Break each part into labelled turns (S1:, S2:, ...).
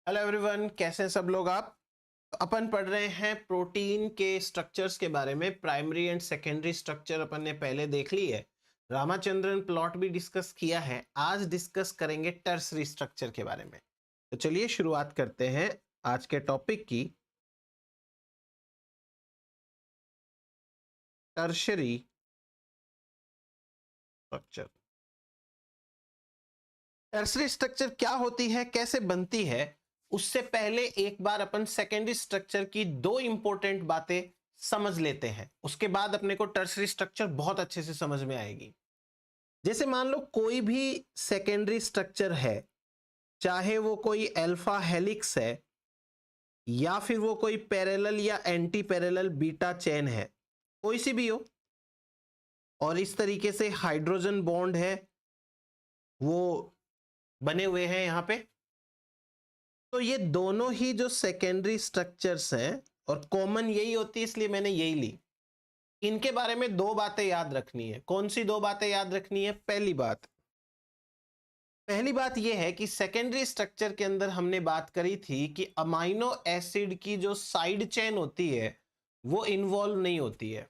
S1: Hello everyone, कैसे हैं सब लोग। आप तो अपन पढ़ रहे हैं प्रोटीन के स्ट्रक्चर्स के बारे में। प्राइमरी एंड सेकेंडरी स्ट्रक्चर अपन ने पहले देख ली है। रामाचंद्रन प्लॉट भी डिस्कस किया है। आज डिस्कस करेंगे टर्सरी स्ट्रक्चर के बारे में। तो चलिए शुरुआत करते हैं आज के टॉपिक की। Tertiary structure. टर्सरी स्ट्रक्चर क्या होती है, कैसे बनती है, उससे पहले एक बार अपन सेकेंडरी स्ट्रक्चर की दो इंपॉर्टेंट बातें समझ लेते हैं। उसके बाद अपने को टर्सरी स्ट्रक्चर बहुत अच्छे से समझ में आएगी। जैसे मान लो कोई भी सेकेंडरी स्ट्रक्चर है, चाहे वो कोई अल्फा हेलिक्स है या फिर वो कोई पैरेलल या एंटी पैरेलल बीटा चेन है, कोई सी भी हो, और इस तरीके से हाइड्रोजन बॉन्ड है वो बने हुए हैं यहां पे, तो ये दोनों ही जो सेकेंडरी स्ट्रक्चर्स हैं, और कॉमन यही होती है इसलिए मैंने यही ली। इनके बारे में दो बातें याद रखनी है। कौन सी दो बातें याद रखनी है? पहली बात यह है कि सेकेंडरी स्ट्रक्चर के अंदर हमने बात करी थी कि अमाइनो एसिड की जो साइड चेन होती है वो इन्वॉल्व नहीं होती है।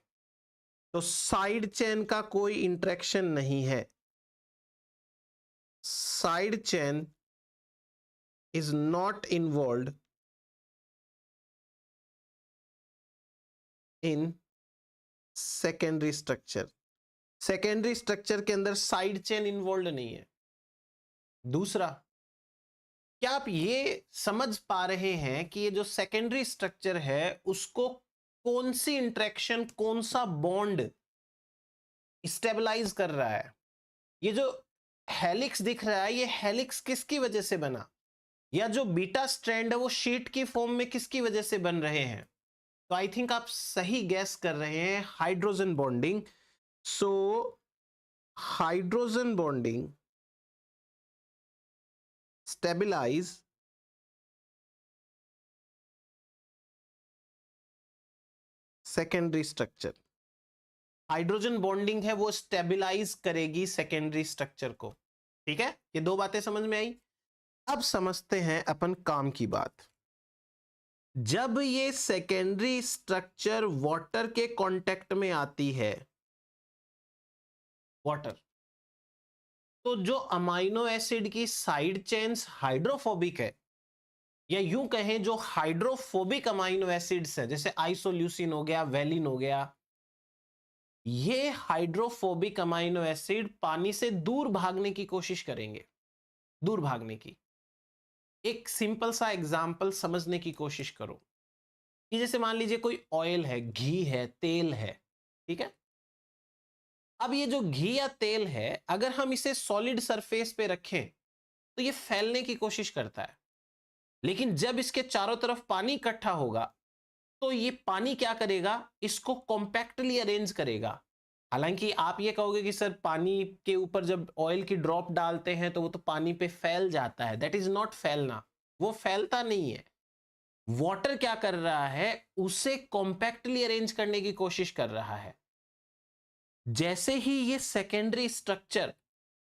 S1: तो साइड चेन का कोई इंटरेक्शन नहीं है। Side chain is not involve in secondary structure. Secondary structure के अंदर साइड चेन इन्वॉल्व नहीं है। दूसरा, क्या आप ये समझ पा रहे हैं कि ये जो सेकेंडरी स्ट्रक्चर है उसको कौन सी इंटरेक्शन, कौन सा बॉन्ड स्टेबलाइज कर रहा है? ये जो हेलिक्स दिख रहा है, ये हेलिक्स किसकी वजह से बना, या जो बीटा स्ट्रैंड है वो शीट की फॉर्म में किसकी वजह से बन रहे हैं? तो आई थिंक आप सही गैस कर रहे हैं, hydrogen bonding. So hydrogen bonding stabilize secondary structure. Hydrogen bonding है वो स्टेबलाइज करेगी सेकेंडरी स्ट्रक्चर को। ठीक है, ये दो बातें समझ में आई। अब समझते हैं अपन काम की बात। जब ये सेकेंडरी स्ट्रक्चर वाटर के कांटेक्ट में आती है, वाटर, तो जो अमाइनो एसिड की साइड चेन्स हाइड्रोफोबिक है, या यूं कहें जो हाइड्रोफोबिक अमाइनो एसिड्स है, जैसे आइसोल्यूसिन हो गया, वेलिन हो गया, ये हाइड्रोफोबिक अमाइनो एसिड पानी से दूर भागने की कोशिश करेंगे। दूर भागने की एक सिंपल सा एग्जांपल समझने की कोशिश करो कि जैसे मान लीजिए कोई ऑयल है, घी है, तेल है। ठीक है, अब ये जो घी या तेल है, अगर हम इसे सॉलिड सरफेस पे रखें तो ये फैलने की कोशिश करता है, लेकिन जब इसके चारों तरफ पानी इकट्ठा होगा तो ये पानी क्या करेगा, इसको कॉम्पैक्टली अरेंज करेगा। हालांकि आप ये कहोगे कि सर पानी के ऊपर जब ऑयल की ड्रॉप डालते हैं तो वो तो पानी पे फैल जाता है। दैट इज नॉट फैलना, वो फैलता नहीं है। वाटर क्या कर रहा है, उसे कॉम्पैक्टली अरेंज करने की कोशिश कर रहा है। जैसे ही ये सेकेंडरी स्ट्रक्चर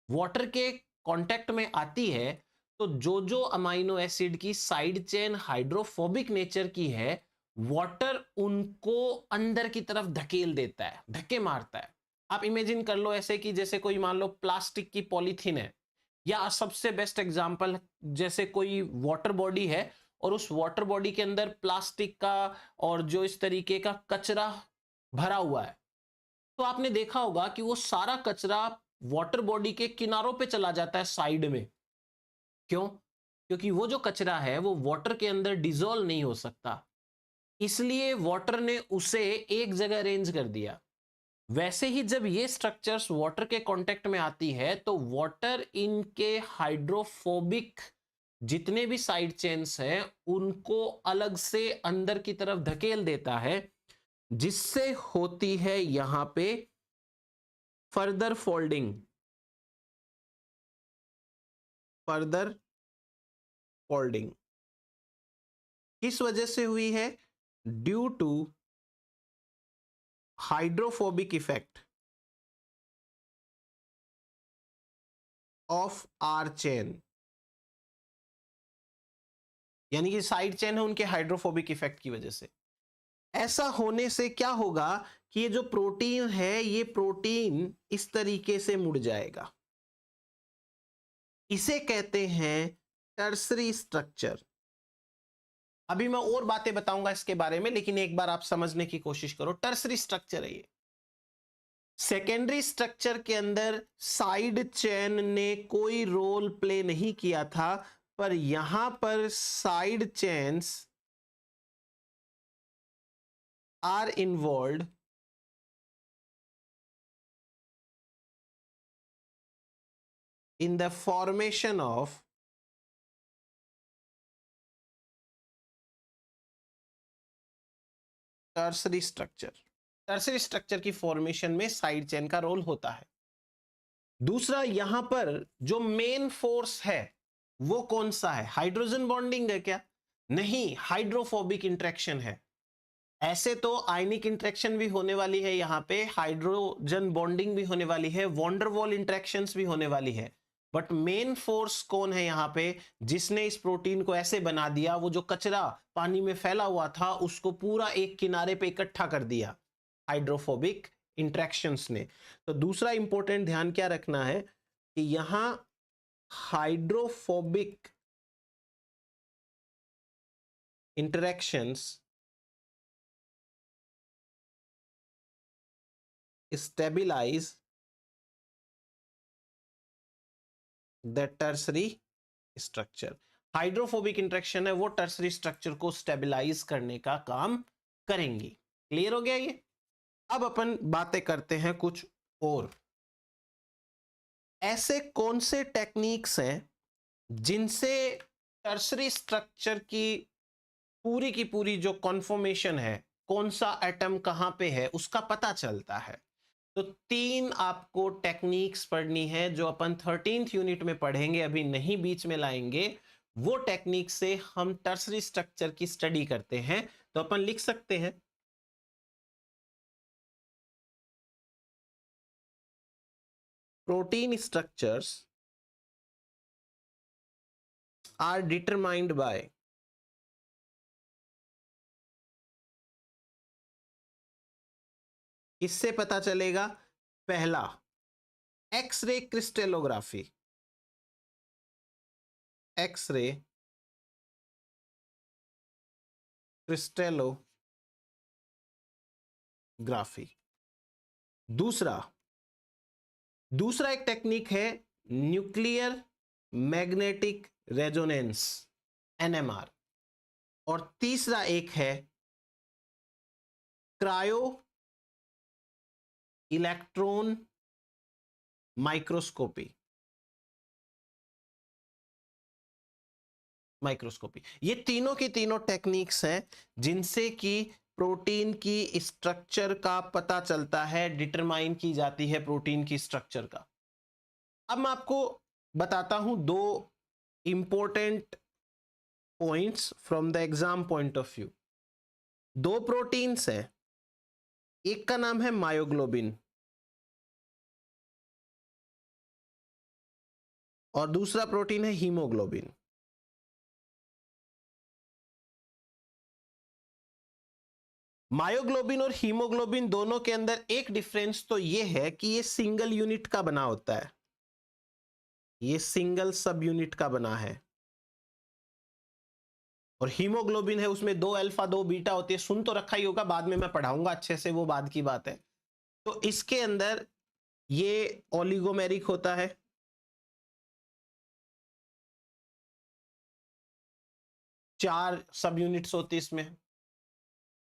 S1: वाटर के कांटेक्ट में आती है, तो जो जो अमाइनो एसिड की साइड चेन हाइड्रोफोबिक नेचर की है, वाटर उनको अंदर की तरफ धकेल देता है, धक्के मारता है। आप इमेजिन कर लो ऐसे कि जैसे कोई मान लो प्लास्टिक की पॉलीथीन है, या सबसे बेस्ट एग्जांपल जैसे कोई वाटर बॉडी है और उस वाटर बॉडी के अंदर प्लास्टिक का और जो इस तरीके का कचरा भरा हुआ है, तो आपने देखा होगा कि वो सारा कचरा वाटर बॉडी के किनारों पे चला जाता है, साइड में। क्यों? क्योंकि वो जो कचरा है वो वाटर के अंदर डिसॉल्व नहीं हो सकता, इसलिए वाटर ने उसे एक जगह अरेंज कर दिया। वैसे ही जब ये स्ट्रक्चर्स वाटर के कांटेक्ट में आती है तो वाटर इनके हाइड्रोफोबिक जितने भी साइड चेन्स हैं उनको अलग से अंदर की तरफ धकेल देता है, जिससे होती है यहां पे फर्दर फोल्डिंग। फर्दर फोल्डिंग किस वजह से हुई है? Due to hydrophobic effect of R chain. यानी कि साइड चेन है उनके हाइड्रोफोबिक इफेक्ट की वजह से। ऐसा होने से क्या होगा कि ये जो प्रोटीन है, ये प्रोटीन इस तरीके से मुड़ जाएगा। इसे कहते हैं टर्सरी स्ट्रक्चर। अभी मैं और बातें बताऊंगा इसके बारे में, लेकिन एक बार आप समझने की कोशिश करो। टर्सरी स्ट्रक्चर है ये। सेकेंडरी स्ट्रक्चर के अंदर साइड चेन ने कोई रोल प्ले नहीं किया था, पर यहां पर side chains are involved in the formation of tertiary structure. Tertiary structure की फॉर्मेशन में साइड चेन का रोल होता है। दूसरा, यहां पर जो मेन फोर्स है वो कौन सा है? हाइड्रोजन बॉन्डिंग है क्या? नहीं, हाइड्रोफोबिक इंटरेक्शन है। ऐसे तो आयनिक इंटरेक्शन भी होने वाली है, यहां पे हाइड्रोजन बॉन्डिंग भी होने वाली है, वॉन्डरवॉल इंटरेक्शंस भी होने वाली है, बट मेन फोर्स कौन है यहां पे जिसने इस प्रोटीन को ऐसे बना दिया? वो जो कचरा पानी में फैला हुआ था उसको पूरा एक किनारे पे इकट्ठा कर दिया, हाइड्रोफोबिक इंटरेक्शंस ने। तो दूसरा इंपॉर्टेंट ध्यान क्या रखना है कि यहां hydrophobic interactions stabilise the tertiary structure. Hydrophobic interaction है वो टर्सरी स्ट्रक्चर को स्टेबलाइज करने का काम करेंगी। क्लियर हो गया ये? अब अपन बातें करते हैं कुछ और। ऐसे कौन से टेक्निक्स हैं जिनसे टर्सरी स्ट्रक्चर की पूरी जो कॉन्फॉर्मेशन है, कौन सा एटम कहां पे है, उसका पता चलता है? तो 3 आपको टेक्निक्स पढ़नी है जो अपन 13th यूनिट में पढ़ेंगे, अभी नहीं बीच में लाएंगे। वो टेक्निक से हम टर्सरी स्ट्रक्चर की स्टडी करते हैं। तो अपन लिख सकते हैं protein structures are determined by इससे पता चलेगा। पहला, एक्सरे क्रिस्टलोग्राफी। X ray crystallography. दूसरा एक टेक्निक है न्यूक्लियर मैग्नेटिक रेजोनेंस, एनएमआर। और तीसरा एक है क्रायो इलेक्ट्रॉन माइक्रोस्कोपी। ये तीनों की तीनों टेक्निक्स हैं जिनसे कि प्रोटीन की स्ट्रक्चर का पता चलता है, डिटरमाइन की जाती है प्रोटीन की स्ट्रक्चर का। अब मैं आपको बताता हूं 2 important points from the exam point of view. 2 proteins हैं, एक का नाम है मायोग्लोबिन और दूसरा प्रोटीन है हीमोग्लोबिन। मायोग्लोबिन और हीमोग्लोबिन दोनों के अंदर एक डिफरेंस तो यह है कि ये सिंगल यूनिट का बना होता है, ये सिंगल सब यूनिट का बना है। और हीमोग्लोबिन है उसमें 2 अल्फा 2 बीटा होती है, सुन तो रखा ही होगा, बाद में मैं पढ़ाऊंगा अच्छे से, वो बाद की बात है। तो इसके अंदर ये ओलिगोमेरिक होता है, चार सब यूनिट्स होती इसमें।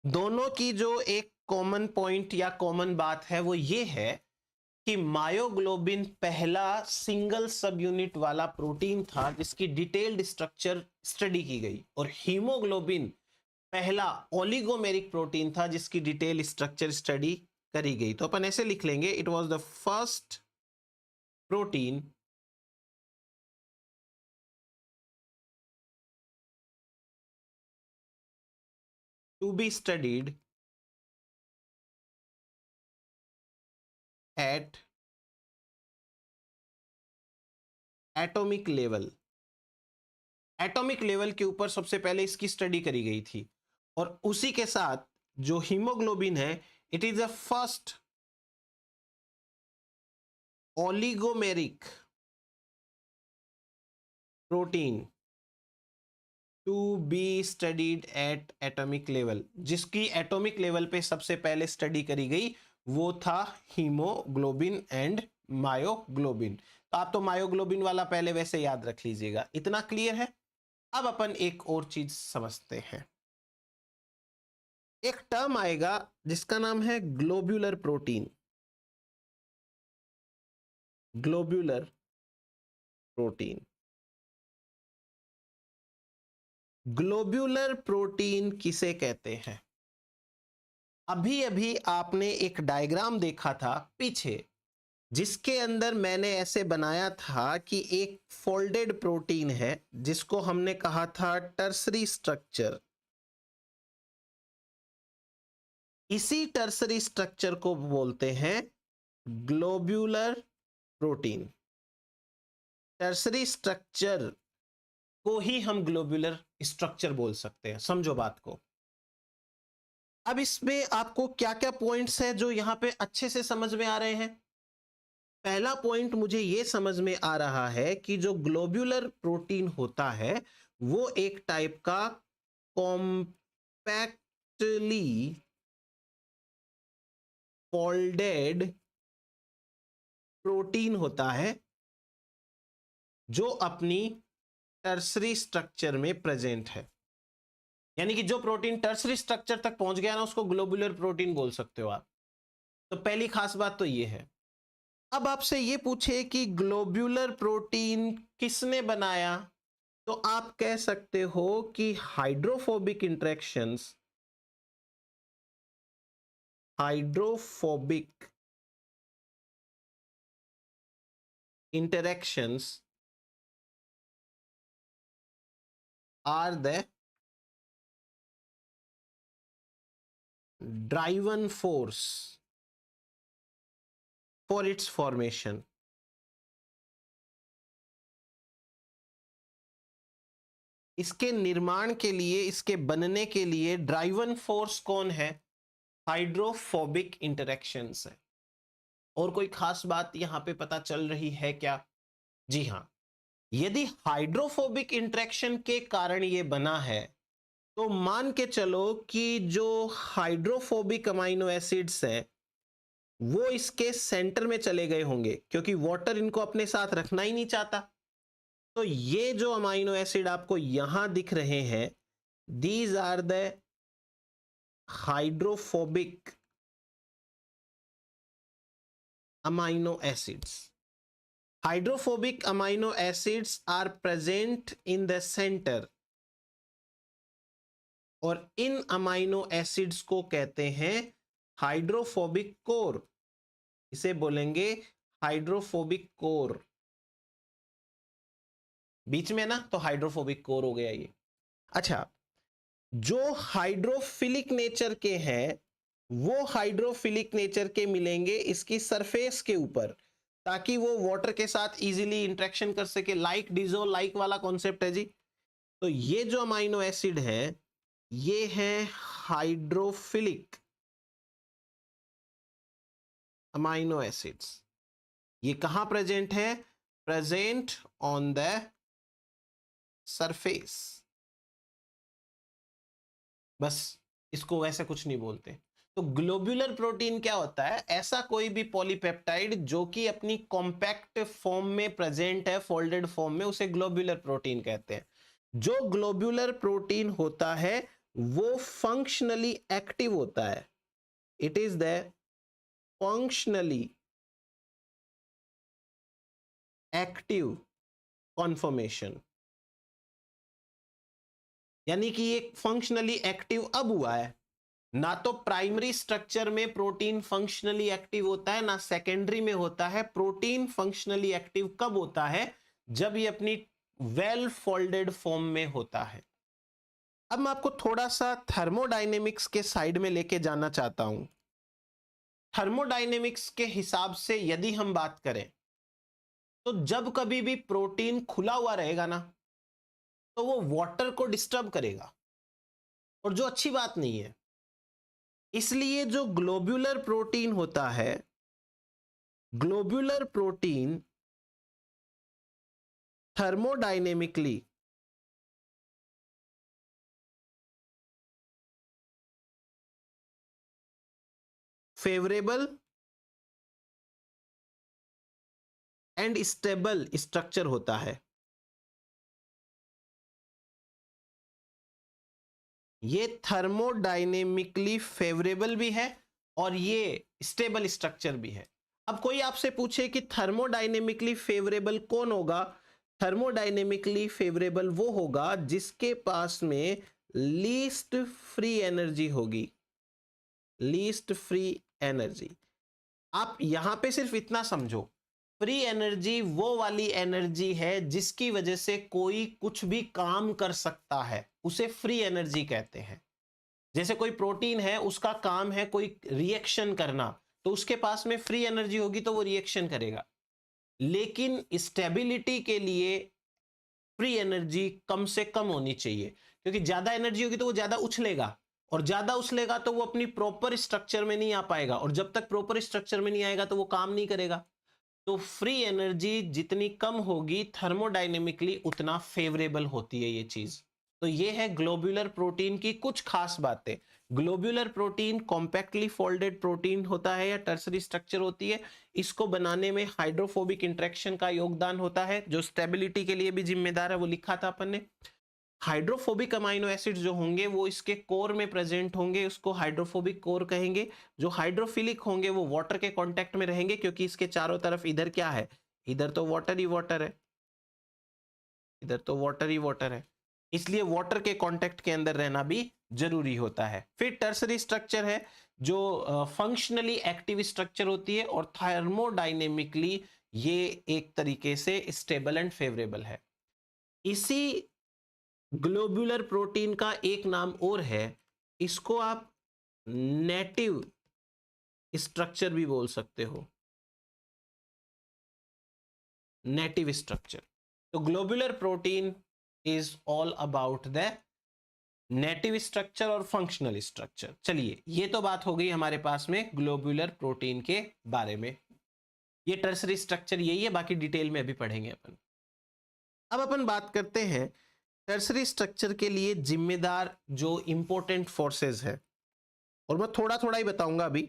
S1: दोनों की जो एक कॉमन पॉइंट या कॉमन बात है वो ये है कि मायोग्लोबिन पहला सिंगल सब यूनिट वाला प्रोटीन था जिसकी डिटेल्ड स्ट्रक्चर स्टडी की गई, और हीमोग्लोबिन पहला ओलिगोमेरिक प्रोटीन था जिसकी डिटेल स्ट्रक्चर स्टडी करी गई। तो अपन ऐसे लिख लेंगे, it was the first protein to be studied at atomic level atomic level के ऊपर सबसे पहले इसकी स्टडी करी गई थी, और उसी के साथ जो हीमोग्लोबिन है, it is the first oligomeric protein to be studied at atomic level. जिसकी एटॉमिक लेवल पे सबसे पहले स्टडी करी गई वो था हीमोग्लोबिन एंड मायोग्लोबिन। तो आप तो मायोग्लोबिन वाला पहले वैसे याद रख लीजिएगा। इतना क्लियर है? अब अपन एक और चीज समझते हैं। एक टर्म आएगा जिसका नाम है globular protein. Globular protein. Globular protein किसे कहते हैं? अभी अभी आपने एक डायग्राम देखा था पीछे, जिसके अंदर मैंने ऐसे बनाया था कि एक फोल्डेड प्रोटीन है जिसको हमने कहा था टर्सरी स्ट्रक्चर। इसी टर्सरी स्ट्रक्चर को बोलते हैं ग्लोब्यूलर प्रोटीन। टर्सरी स्ट्रक्चर को ही हम ग्लोब्यूलर स्ट्रक्चर बोल सकते हैं। समझो बात को। अब इसमें आपको क्या क्या पॉइंट्स है जो यहां पे अच्छे से समझ में आ रहे हैं? पहला पॉइंट मुझे यह समझ में आ रहा है कि जो ग्लोब्यूलर प्रोटीन होता है वो एक टाइप का कॉम्पैक्टली फोल्डेड प्रोटीन होता है जो अपनी टर्सरी स्ट्रक्चर में प्रेजेंट है। यानी कि जो प्रोटीन टर्सरी स्ट्रक्चर तक पहुंच गया ना, उसको ग्लोब्यूलर प्रोटीन बोल सकते हो आप। तो पहली खास बात तो ये है। अब आपसे ये पूछे कि ग्लोब्यूलर प्रोटीन किसने बनाया, तो आप कह सकते हो कि hydrophobic interactions, hydrophobic interactions are the driving force for its formation। इसके निर्माण के लिए, इसके बनने के लिए ड्राइवन फोर्स कौन है? हाइड्रोफोबिक इंटरेक्शंस है। और कोई खास बात यहां पे पता चल रही है क्या? जी हां, यदि हाइड्रोफोबिक इंटरेक्शन के कारण ये बना है तो मान के चलो कि जो हाइड्रोफोबिक अमाइनो एसिड्स हैं वो इसके सेंटर में चले गए होंगे, क्योंकि वाटर इनको अपने साथ रखना ही नहीं चाहता। तो ये जो अमाइनो एसिड आपको यहां दिख रहे हैं, these are the hydrophobic amino acids. Hydrophobic amino acids are present in the centre, और इन अमाइनो एसिड्स को कहते हैं हाइड्रोफोबिक कोर। इसे बोलेंगे हाइड्रोफोबिक कोर। बीच में ना, तो हाइड्रोफोबिक कोर हो गया ये। अच्छा, जो हाइड्रोफिलिक नेचर के हैं वो हाइड्रोफिलिक नेचर के मिलेंगे इसकी सरफेस के ऊपर, ताकि वो वाटर के साथ इजीली इंटरेक्शन कर सके। लाइक डिजो लाइक वाला कॉन्सेप्ट है जी। तो ये जो अमाइनो एसिड है ये है हाइड्रोफिलिक अमाइनो एसिड्स। ये कहां प्रेजेंट है? Present on the surface. बस, इसको वैसे कुछ नहीं बोलते। तो ग्लोब्यूलर प्रोटीन क्या होता है? ऐसा कोई भी पॉलीपेप्टाइड जो कि अपनी कॉम्पैक्ट फॉर्म में प्रेजेंट है, फोल्डेड फॉर्म में, उसे ग्लोब्यूलर प्रोटीन कहते हैं। जो ग्लोब्यूलर प्रोटीन होता है वो फंक्शनली एक्टिव होता है। It is the functionally active conformation. यानी कि ये फंक्शनली एक्टिव अब हुआ है। ना तो प्राइमरी स्ट्रक्चर में प्रोटीन फंक्शनली एक्टिव होता है, ना सेकेंडरी में होता है। प्रोटीन फंक्शनली एक्टिव कब होता है? जब ये अपनी वेल फोल्डेड फॉर्म में होता है। अब मैं आपको थोड़ा सा थर्मोडायनेमिक्स के साइड में लेके जाना चाहता हूं। थर्मोडायनेमिक्स के हिसाब से यदि हम बात करें तो जब कभी भी प्रोटीन खुला हुआ रहेगा ना, तो तो वो वाटर को डिस्टर्ब करेगा, और जो अच्छी बात नहीं है। इसलिए जो ग्लोब्यूलर प्रोटीन होता है, globular protein thermodynamically favourable and stable structure होता है। ये थर्मोडायनेमिकली फेवरेबल भी है और ये स्टेबल स्ट्रक्चर भी है। अब कोई आपसे पूछे कि थर्मोडायनेमिकली फेवरेबल कौन होगा? थर्मोडायनेमिकली फेवरेबल वो होगा जिसके पास में लीस्ट फ्री एनर्जी होगी, लीस्ट फ्री एनर्जी। आप यहां पे सिर्फ इतना समझो, फ्री एनर्जी वो वाली एनर्जी है जिसकी वजह से कोई कुछ भी काम कर सकता है, उसे फ्री एनर्जी कहते हैं। जैसे कोई प्रोटीन है, उसका काम है कोई रिएक्शन करना, तो उसके पास में फ्री एनर्जी होगी तो वो रिएक्शन करेगा। लेकिन स्टेबिलिटी के लिए फ्री एनर्जी कम से कम होनी चाहिए, क्योंकि ज्यादा एनर्जी होगी तो वो ज्यादा उछलेगा, और ज्यादा उछलेगा तो वो अपनी प्रॉपर स्ट्रक्चर में नहीं आ पाएगा, और जब तक प्रॉपर स्ट्रक्चर में नहीं आएगा तो वो काम नहीं करेगा। तो फ्री एनर्जी जितनी कम होगी थर्मोडायनेमिकली उतना फेवरेबल होती है ये चीज। तो ये है ग्लोब्यूलर प्रोटीन की कुछ खास बातें। Globular protein compactly folded protein होता है या टर्सरी स्ट्रक्चर होती है। इसको बनाने में हाइड्रोफोबिक इंटरेक्शन का योगदान होता है, जो स्टेबिलिटी के लिए भी जिम्मेदार है, वो लिखा था अपन ने। हाइड्रोफोबिक अमाइनो एसिड जो होंगे वो इसके कोर में प्रेजेंट होंगे, उसको हाइड्रोफोबिक कोर कहेंगे। जो हाइड्रोफिलिक होंगे वो वाटर के कांटेक्ट में रहेंगे, क्योंकि इसके चारों तरफ इधर क्या है, इधर तो वाटर ही वाटर है, इधर तो वाटर ही वाटर है, इसलिए वाटर के कांटेक्ट के अंदर रहना भी जरूरी होता है। फिर टर्सरी स्ट्रक्चर है जो फंक्शनली एक्टिव स्ट्रक्चर होती है, और थर्मोडायनेमिकली ये एक तरीके से स्टेबल एंड फेवरेबल है। इसी ग्लोब्यूलर प्रोटीन का एक नाम और है, इसको आप नेटिव स्ट्रक्चर भी बोल सकते हो, नेटिव स्ट्रक्चर। तो globular protein is all about the native structure और फंक्शनल स्ट्रक्चर। चलिए, ये तो बात हो गई हमारे पास में ग्लोब्यूलर प्रोटीन के बारे में। ये टर्सरी स्ट्रक्चर यही है, बाकी डिटेल में अभी पढ़ेंगे अपन। अब अपन बात करते हैं टर्सरी स्ट्रक्चर के लिए जिम्मेदार जो इंपॉर्टेंट फोर्सेस है, और मैं थोड़ा थोड़ा ही बताऊंगा अभी।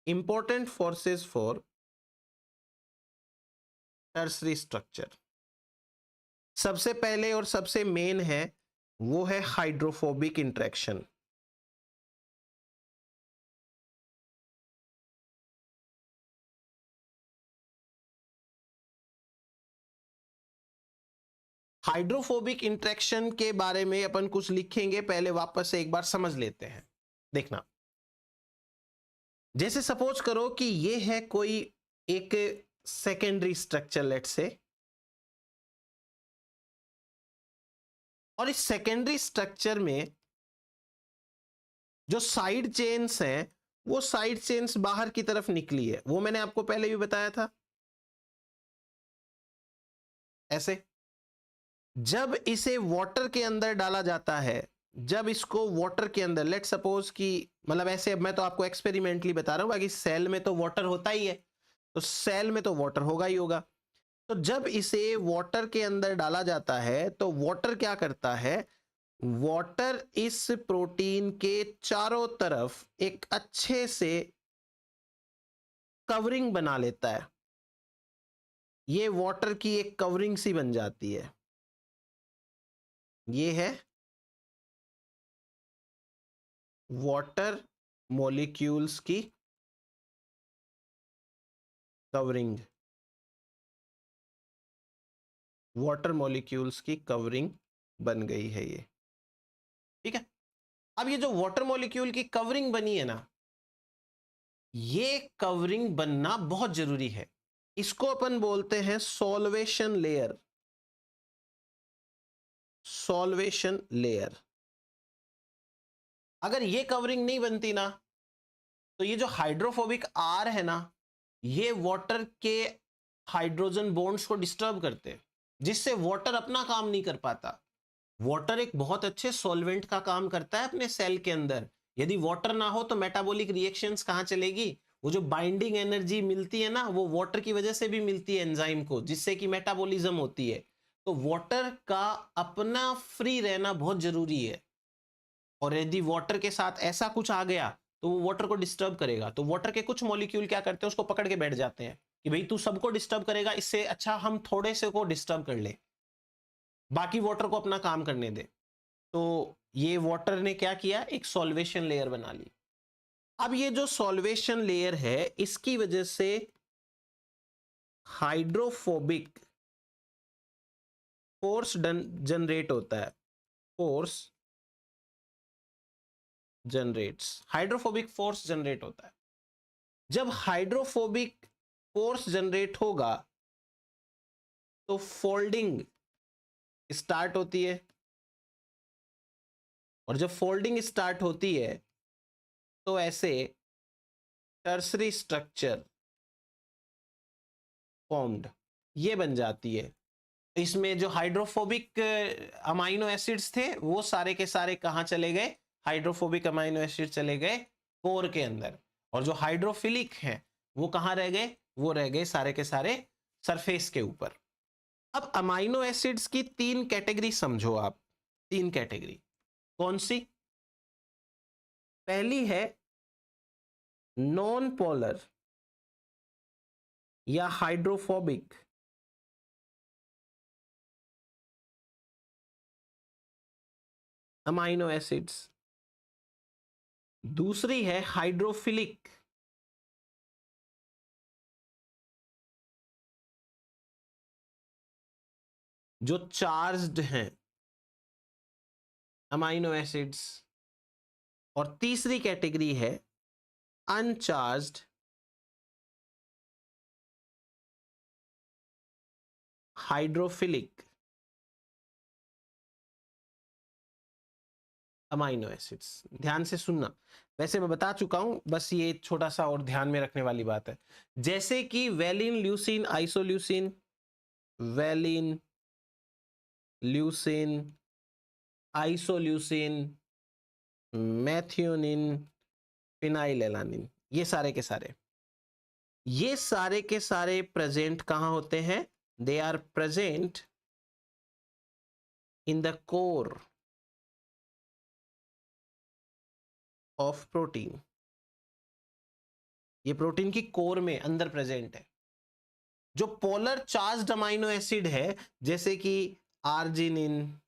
S1: Important forces for tertiary structure, सबसे पहले और सबसे मेन है वो है हाइड्रोफोबिक इंटरेक्शन। हाइड्रोफोबिक इंटरेक्शन के बारे में अपन कुछ लिखेंगे, पहले वापस से एक बार समझ लेते हैं। देखना, जैसे सपोज करो कि ये है कोई एक सेकेंडरी स्ट्रक्चर लेट से, और इस सेकेंडरी स्ट्रक्चर में जो साइड चेन्स हैं वो साइड चेन्स बाहर की तरफ निकली है, वो मैंने आपको पहले भी बताया था। ऐसे जब इसे वाटर के अंदर डाला जाता है, जब इसको वाटर के अंदर लेट सपोज कि मतलब ऐसे, अब मैं तो आपको एक्सपेरिमेंटली बता रहा हूं, बाकी सेल में तो वाटर होता ही है, तो सेल में तो वाटर होगा ही होगा। तो जब इसे वाटर के अंदर डाला जाता है तो वाटर क्या करता है, वाटर इस प्रोटीन के चारों तरफ एक अच्छे से कवरिंग बना लेता है। ये वाटर की एक कवरिंग सी बन जाती है। ये है वाटर मॉलिक्यूल्स की कवरिंग, वाटर मॉलिक्यूल्स की कवरिंग बन गई है ये, ठीक है। अब ये जो वाटर मॉलिक्यूल की कवरिंग बनी है ना, ये कवरिंग बनना बहुत जरूरी है। इसको अपन बोलते हैं सॉल्वेशन लेयर, सॉल्वेशन लेयर। अगर ये कवरिंग नहीं बनती ना, तो ये जो हाइड्रोफोबिक आर है ना, ये वाटर के हाइड्रोजन बॉन्ड्स को डिस्टर्ब करते हैं, जिससे वाटर अपना काम नहीं कर पाता। वाटर एक बहुत अच्छे सॉल्वेंट का काम करता है अपने सेल के अंदर। यदि वाटर ना हो तो मेटाबॉलिक रिएक्शंस कहाँ चलेगी? वो जो बाइंडिंग एनर्जी मिलती है ना, वो वाटर की वजह से भी मिलती है एंजाइम को, जिससे कि मेटाबॉलिज्म होती है। तो वाटर का अपना फ्री रहना बहुत जरूरी है, और यदि वाटर के साथ ऐसा कुछ आ गया तो वो वाटर को डिस्टर्ब करेगा। तो वाटर के कुछ मॉलिक्यूल क्या करते हैं, उसको पकड़ के बैठ जाते हैं कि भाई तू सबको डिस्टर्ब करेगा, इससे अच्छा हम थोड़े से को डिस्टर्ब कर ले, बाकी वाटर को अपना काम करने दे। तो ये वाटर ने क्या किया, एक सॉल्वेशन लेयर बना ली। अब ये जो सॉल्वेशन लेयर है, इसकी वजह से हाइड्रोफोबिक फोर्स जनरेट होता है। Force generates, hydrophobic force generate होता है। जब हाइड्रोफोबिक फोर्स जनरेट होगा तो फोल्डिंग स्टार्ट होती है, और जब फोल्डिंग स्टार्ट होती है तो ऐसे टर्सरी स्ट्रक्चर फॉर्म्ड ये बन जाती है। इसमें जो हाइड्रोफोबिक अमाइनो एसिड्स थे वो सारे के सारे कहां चले गए, हाइड्रोफोबिक अमाइनो एसिड चले गए कोर के अंदर, और जो हाइड्रोफिलिक हैं वो कहां रह गए, वो रह गए सारे के सारे सरफेस के ऊपर। अब अमाइनो एसिड्स की तीन कैटेगरी समझो आप, तीन कैटेगरी कौन सी? पहली है नॉन पोलर या हाइड्रोफोबिक अमाइनो एसिड्स, दूसरी है हाइड्रोफिलिक जो चार्ज्ड हैं अमाइनो एसिड्स, और तीसरी कैटेगरी है अनचार्ज्ड हाइड्रोफिलिक अमाइनो एसिड्स। ध्यान से सुनना, वैसे मैं बता चुका हूं, बस ये छोटा सा और ध्यान में रखने वाली बात है। जैसे कि valine, leucine, isoleucine, valine, leucine, isoleucine, methionine, phenylalanine, ये सारे के सारे प्रेजेंट कहां होते हैं? They are present in the core of protein. ये प्रोटीन की कोर में अंदर प्रेजेंट है। जो पोलर चार्ज्ड अमाइनो एसिड है, जैसे कि आर्जिनिन,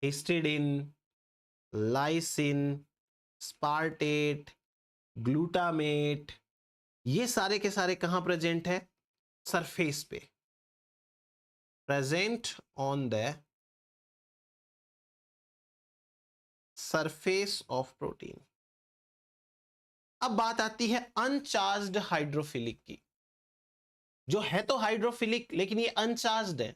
S1: हिस्टिडिन, लाइसिन, स्पार्टेट, ग्लूटामेट, ये सारे के सारे कहां प्रेजेंट है? सरफेस पे, present on the surface of protein. अब बात आती है अनचार्ज्ड हाइड्रोफिलिक की। जो है तो हाइड्रोफिलिक, लेकिन ये अनचार्ज्ड है,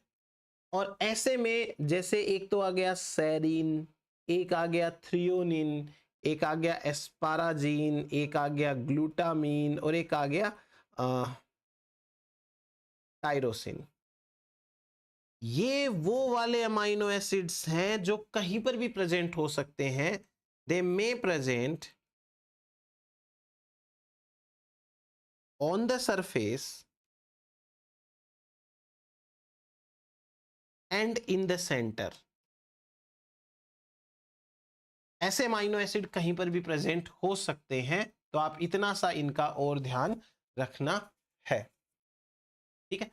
S1: और ऐसे में जैसे एक तो आ गया सेरीन, एक आ गया थ्रियोनिन, एक आ गया एस्पाराजीन, एक आ गया ग्लूटामीन, और एक आ गया टायरोसिन। ये वो वाले अमाइनो एसिड्स हैं जो कहीं पर भी प्रेजेंट हो सकते हैं। They may present on the surface and in the centre. ऐसे अमाइनो एसिड कहीं पर भी प्रेजेंट हो सकते हैं, तो आप इतना सा इनका और ध्यान रखना है, ठीक है।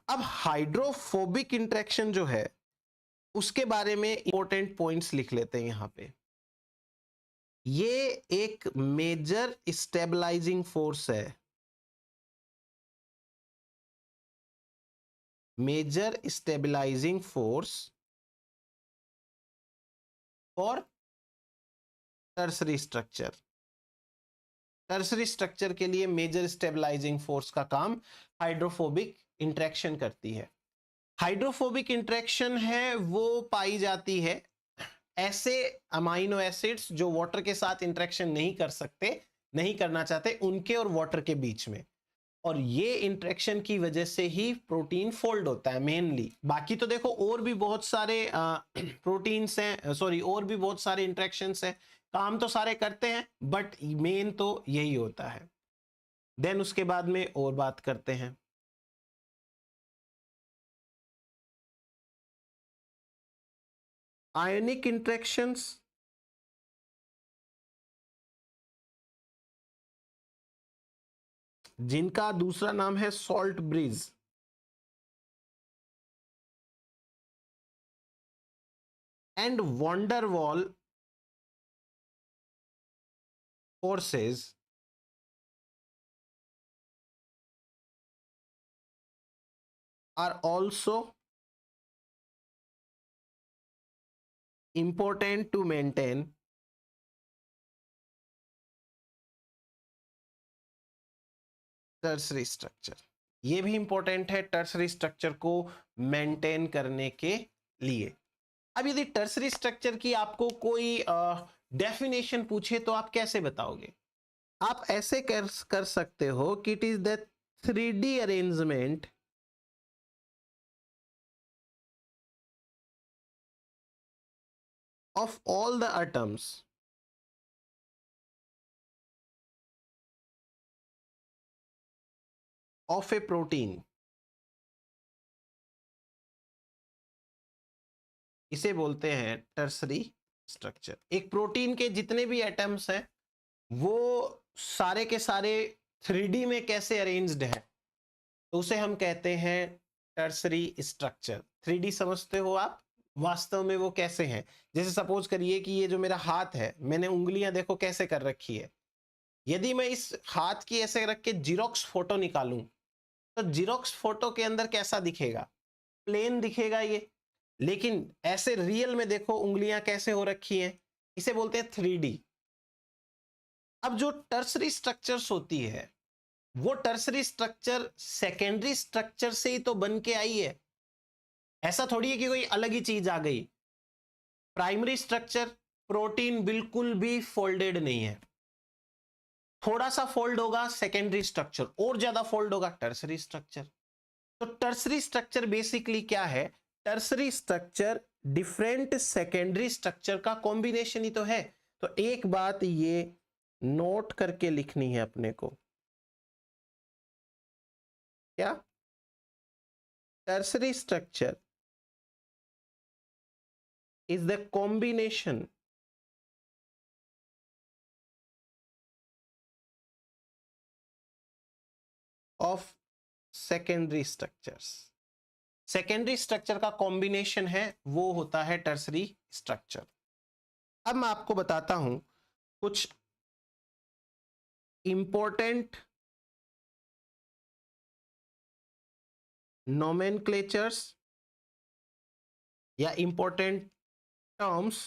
S1: अब हाइड्रोफोबिक इंटरेक्शन जो है उसके बारे में इंपॉर्टेंट पॉइंट्स लिख लेते हैं यहां पे। ये एक मेजर स्टेबलाइजिंग फोर्स है, major stabilizing force for tertiary structure. Tertiary structure के लिए मेजर स्टेबलाइजिंग फोर्स का काम हाइड्रोफोबिक इंटरेक्शन करती है। हाइड्रोफोबिक इंटरेक्शन है वो पाई जाती है ऐसे अमाइनो एसिड्स जो वाटर के साथ इंटरेक्शन नहीं कर सकते, नहीं करना चाहते उनके और वाटर के बीच में, और ये इंटरेक्शन की वजह से ही प्रोटीन फोल्ड होता है मेनली। बाकी तो देखो और भी बहुत सारे प्रोटीन्स हैं, सॉरी और भी बहुत सारे इंटरेक्शंस हैं, काम तो सारे करते हैं, बट मेन तो यही होता है। देन उसके बाद में और बात करते हैं। आयनिक इंटरेक्शंस, जिनका दूसरा नाम है salt bridge, and van der Waals forces are also important to maintain tertiary structure. ये भी इंपॉर्टेंट है टर्सरी स्ट्रक्चर को मेंटेन करने के लिए। अब यदि टर्सरी स्ट्रक्चर की आपको कोई डेफिनेशन पूछे तो आप कैसे बताओगे? आप ऐसे कर सकते हो कि it is the 3D arrangement of all the atoms of a protein। इसे बोलते हैं टर्सरी स्ट्रक्चर। एक प्रोटीन के जितने भी एटम्स हैं वो सारे के सारे 3D में कैसे अरेंज्ड है, तो उसे हम कहते हैं टर्सरी स्ट्रक्चर। 3D समझते हो आप? वास्तव में वो कैसे हैं? जैसे सपोज करिए कि ये जो मेरा हाथ है, मैंने उंगलियां देखो कैसे कर रखी है। यदि मैं इस हाथ की ऐसे रख के जीरोक्स फोटो निकालूं तो जीरोक्स फोटो के अंदर कैसा दिखेगा? प्लेन दिखेगा ये। लेकिन ऐसे रियल में देखो उंगलियां कैसे हो रखी हैं, इसे बोलते हैं 3D। अब जो टर्सरी स्ट्रक्चर्स होती है वो टर्सरी स्ट्रक्चर सेकेंडरी स्ट्रक्चर से ही तो बन के आई है। ऐसा थोड़ी है कि कोई अलग ही चीज आ गई। प्राइमरी स्ट्रक्चर प्रोटीन बिल्कुल भी फोल्डेड नहीं है, थोड़ा सा फोल्ड होगा सेकेंडरी स्ट्रक्चर, और ज्यादा फोल्ड होगा टर्सरी स्ट्रक्चर। तो टर्सरी स्ट्रक्चर बेसिकली क्या है? Tertiary structure different secondary structure का कॉम्बिनेशन ही तो है। तो एक बात ये नोट करके लिखनी है अपने को, क्या? Tertiary structure is the combination of secondary structures। Secondary structure का कॉम्बिनेशन है वो होता है टर्सरी स्ट्रक्चर। अब मैं आपको बताता हूं कुछ इंपॉर्टेंट नोमेनक्लेचर्स या important terms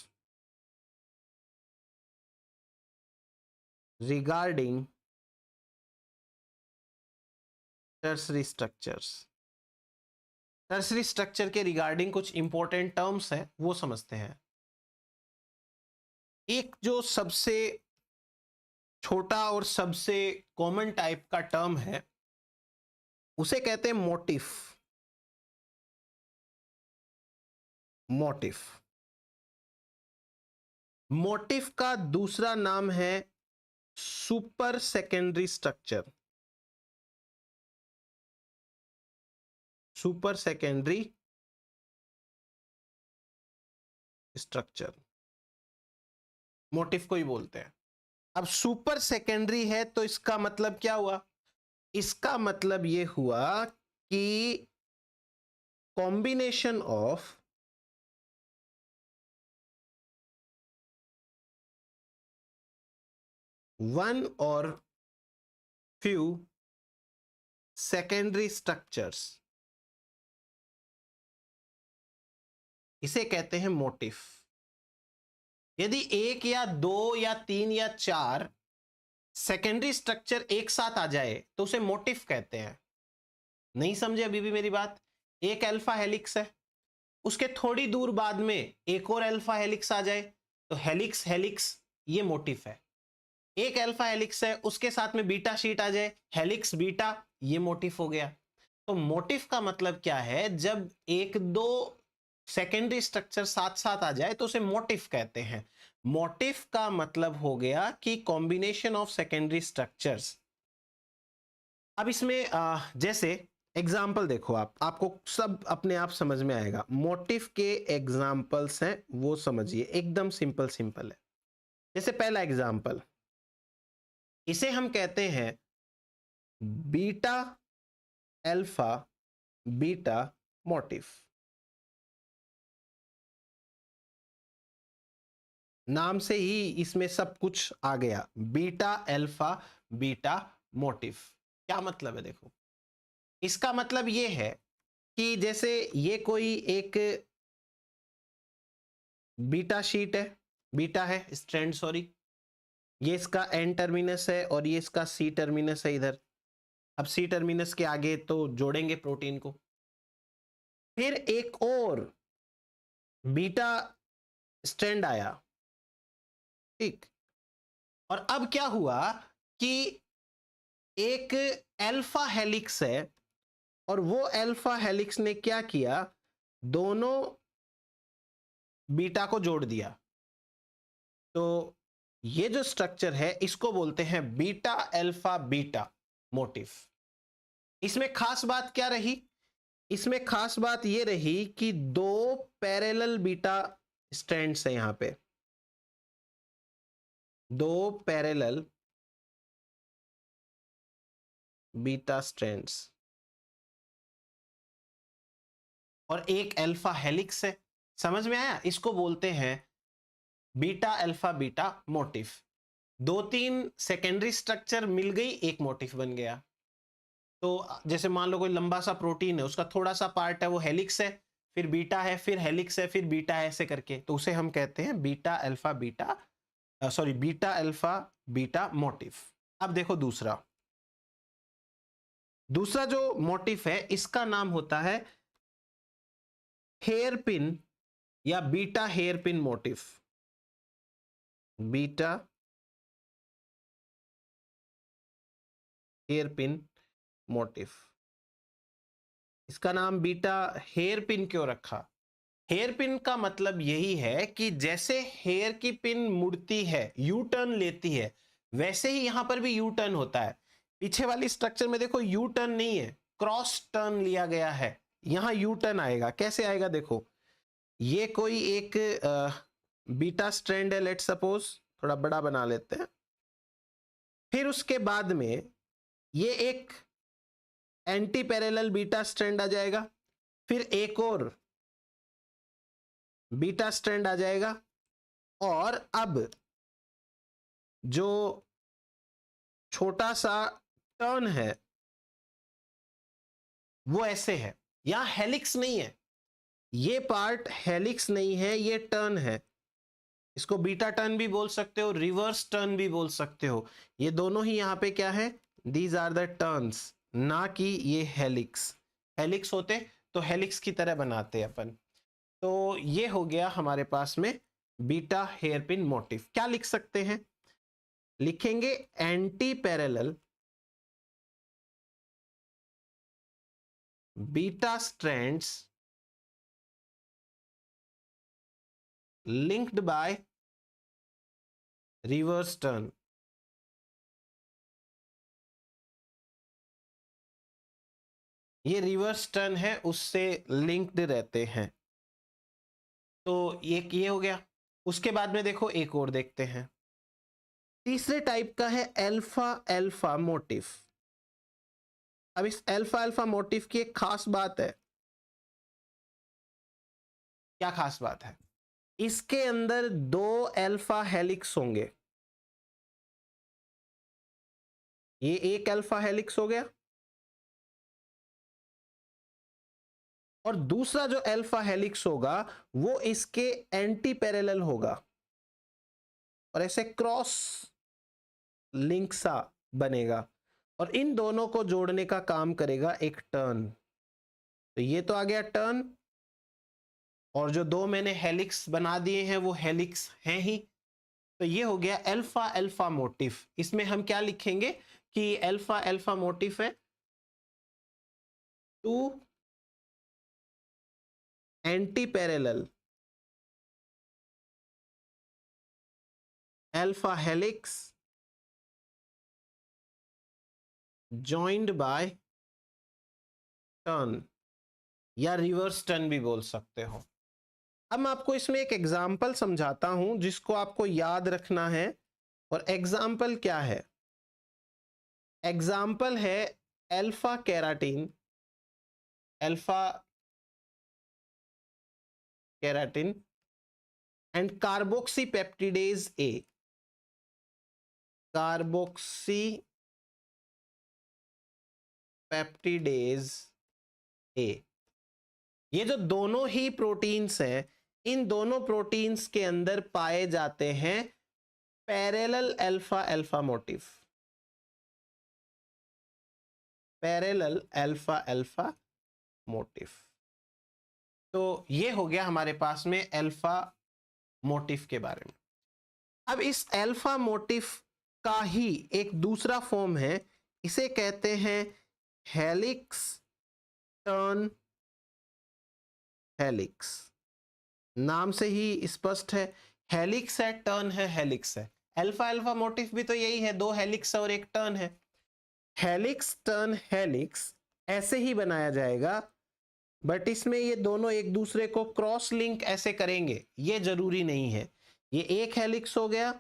S1: regarding tertiary structures. Tertiary structure के रिगार्डिंग कुछ इंपॉर्टेंट टर्म्स हैं वो समझते हैं। एक जो सबसे छोटा और सबसे कॉमन टाइप का टर्म है उसे कहते हैं मोटिफ। मोटिफ, मोटिफ का दूसरा नाम है super secondary structure. Super secondary structure motif को ही बोलते हैं। अब सुपर सेकेंडरी है तो इसका मतलब क्या हुआ? इसका मतलब यह हुआ कि कॉम्बिनेशन ऑफ वन और फ्यू सेकेंडरी स्ट्रक्चर्स, इसे कहते हैं मोटिफ। यदि एक या दो या तीन या चार सेकेंडरी स्ट्रक्चर एक साथ आ जाए तो उसे मोटिफ कहते हैं। नहीं समझे अभी भी मेरी बात? एक अल्फा हेलिक्स है, उसके थोड़ी दूर बाद में एक और अल्फा हेलिक्स आ जाए तो हेलिक्स हेलिक्स, ये मोटिफ है। एक अल्फा हेलिक्स है, उसके साथ में बीटा शीट आ जाए, हेलिक्स बीटा, ये मोटिफ हो गया। तो मोटिफ का मतलब क्या है, जब एक दो सेकेंडरी स्ट्रक्चर साथ साथ आ जाए तो उसे मोटिफ कहते हैं। मोटिफ का मतलब हो गया कि कॉम्बिनेशन ऑफ सेकेंडरी स्ट्रक्चर्स। अब इसमें जैसे एग्जाम्पल देखो, आपको सब अपने आप समझ में आएगा। मोटिफ के एग्जाम्पल्स हैं वो समझिए, एकदम सिंपल सिंपल है। जैसे पहला एग्जाम्पल, इसे हम कहते हैं बीटा अल्फा बीटा मोटिफ। नाम से ही इसमें सब कुछ आ गया, बीटा अल्फा बीटा मोटिफ। क्या मतलब है देखो, इसका मतलब ये है कि जैसे ये कोई एक बीटा शीट है, बीटा है स्ट्रैंड, सॉरी, ये इसका एन टर्मिनस है और ये इसका सी टर्मिनस है इधर। अब सी टर्मिनस के आगे तो जोड़ेंगे प्रोटीन को। फिर एक और बीटा स्ट्रैंड आया, ठीक। और अब क्या हुआ कि एक अल्फा हेलिक्स है और वो अल्फा हेलिक्स ने क्या किया, दोनों बीटा को जोड़ दिया। तो ये जो स्ट्रक्चर है इसको बोलते हैं बीटा अल्फा बीटा मोटिफ। इसमें खास बात क्या रही, इसमें खास बात ये रही कि दो पैरेलल बीटा स्ट्रैंड्स है, यहां पे दो पैरेलल बीटा स्ट्रैंड्स और एक अल्फा हेलिक्स है। समझ में आया, इसको बोलते हैं बीटा अल्फा बीटा मोटिफ। दो तीन सेकेंडरी स्ट्रक्चर मिल गई, एक मोटिफ बन गया। तो जैसे मान लो कोई लंबा सा प्रोटीन है, उसका थोड़ा सा पार्ट है वो हेलिक्स है, फिर बीटा है, फिर हेलिक्स है, फिर बीटा है, ऐसे करके, तो उसे हम कहते हैं beta alpha beta, sorry, beta alpha beta motif. अब देखो दूसरा, दूसरा जो मोटिफ है इसका नाम होता है हेयर पिन या beta hairpin motif. Beta hairpin motif. इसका नाम बीटा हेयर पिन क्यों रखा? हेयर पिन का मतलब यही है कि जैसे हेयर की पिन मुड़ती है, यू टर्न लेती है, वैसे ही यहां पर भी यू टर्न होता है। पीछे वाली स्ट्रक्चर में देखो यू टर्न नहीं है, क्रॉस टर्न लिया गया है। यहां यू टर्न आएगा, कैसे आएगा देखो, ये कोई एक बीटा स्ट्रैंड है, लेट सपोज, थोड़ा बड़ा बना लेते हैं। फिर उसके बाद में ये एक एंटी पैरेलल बीटा स्ट्रैंड आ जाएगा, फिर एक और बीटा स्ट्रैंड आ जाएगा, और अब जो छोटा सा टर्न है वो ऐसे है, यहां हेलिक्स नहीं है, ये पार्ट हेलिक्स नहीं है, ये टर्न है। इसको बीटा टर्न भी बोल सकते हो, रिवर्स टर्न भी बोल सकते हो। ये दोनों ही यहां पे क्या है, दीज आर द टर्न्स, ना कि ये हेलिक्स। हेलिक्स होते तो हेलिक्स की तरह बनाते अपन। तो ये हो गया हमारे पास में बीटा हेयर पिन मोटिफ। क्या लिख सकते हैं, लिखेंगे anti parallel beta strands linked by reverse turn। ये रिवर्स टर्न है उससे लिंक्ड रहते हैं। तो ये हो गया। उसके बाद में देखो एक और देखते हैं, तीसरे टाइप का है अल्फा अल्फा मोटिफ। अब इस अल्फा अल्फा मोटिफ की एक खास बात है। क्या खास बात है, इसके अंदर दो अल्फा हेलिक्स होंगे। ये एक अल्फा हेलिक्स हो गया, और दूसरा जो अल्फा हेलिक्स होगा वो इसके एंटी पैरेलल होगा, और ऐसे क्रॉस लिंक सा बनेगा, और इन दोनों को जोड़ने का काम करेगा एक टर्न। तो ये तो आ गया टर्न, और जो दो मैंने हेलिक्स बना दिए हैं वो हेलिक्स हैं ही। तो ये हो गया अल्फा अल्फा मोटिफ। इसमें हम क्या लिखेंगे कि अल्फा अल्फा मोटिफ है two antiparallel alpha helix joined by turn, या रिवर्स टर्न भी बोल सकते हो। अब मैं आपको इसमें एक एग्जाम्पल समझाता हूं जिसको आपको याद रखना है। और एग्जाम्पल क्या है? एग्जाम्पल है alpha keratin, alpha keratin and carboxy peptidase A, carboxy peptidase A. ये जो दोनों ही प्रोटीन्स हैं, इन दोनों प्रोटीन्स के अंदर पाए जाते हैं parallel alpha alpha motif, parallel alpha alpha motif. तो ये हो गया हमारे पास में अल्फा मोटिफ के बारे में। अब इस अल्फा मोटिफ का ही एक दूसरा फॉर्म है, इसे कहते हैं हेलिक्स टर्न हेलिक्स। नाम से ही स्पष्ट है, हेलिक्स है, टर्न है, हेलिक्स है। अल्फा अल्फा मोटिफ भी तो यही है, दो हेलिक्स और एक टर्न है। हेलिक्स टर्न हेलिक्स ऐसे ही बनाया जाएगा, बट इसमें ये दोनों एक दूसरे को क्रॉस लिंक ऐसे करेंगे, ये जरूरी नहीं है। ये एक हेलिक्स हो गया,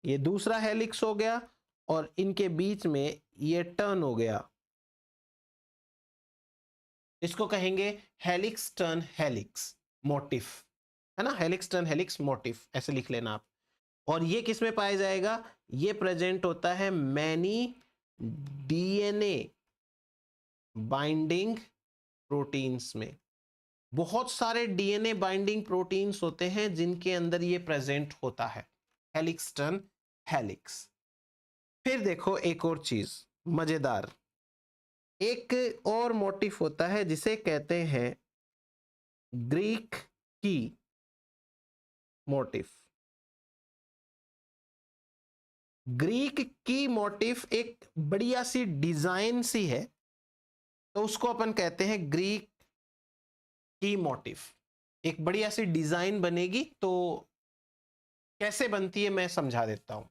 S1: ये दूसरा हेलिक्स हो गया, और इनके बीच में ये टर्न हो गया। इसको कहेंगे हेलिक्स टर्न हेलिक्स मोटिफ, है ना। हेलिक्स टर्न हेलिक्स मोटिफ ऐसे लिख लेना आप। और ये किस में पाया जाएगा? ये प्रेजेंट होता है मैनी डीएनए बाइंडिंग प्रोटीन्स में। बहुत सारे डीएनए बाइंडिंग प्रोटीन्स होते हैं जिनके अंदर ये प्रेजेंट होता है, हेलिक्स टर्न हेलिक्स। फिर देखो एक और चीज मजेदार, एक और मोटिफ होता है जिसे कहते हैं ग्रीक की मोटिफ। ग्रीक की मोटिफ एक बढ़िया सी डिजाइन सी है, तो उसको अपन कहते हैं ग्रीक की मोटिफ। एक बढ़िया सी डिजाइन बनेगी, तो कैसे बनती है मैं समझा देता हूं।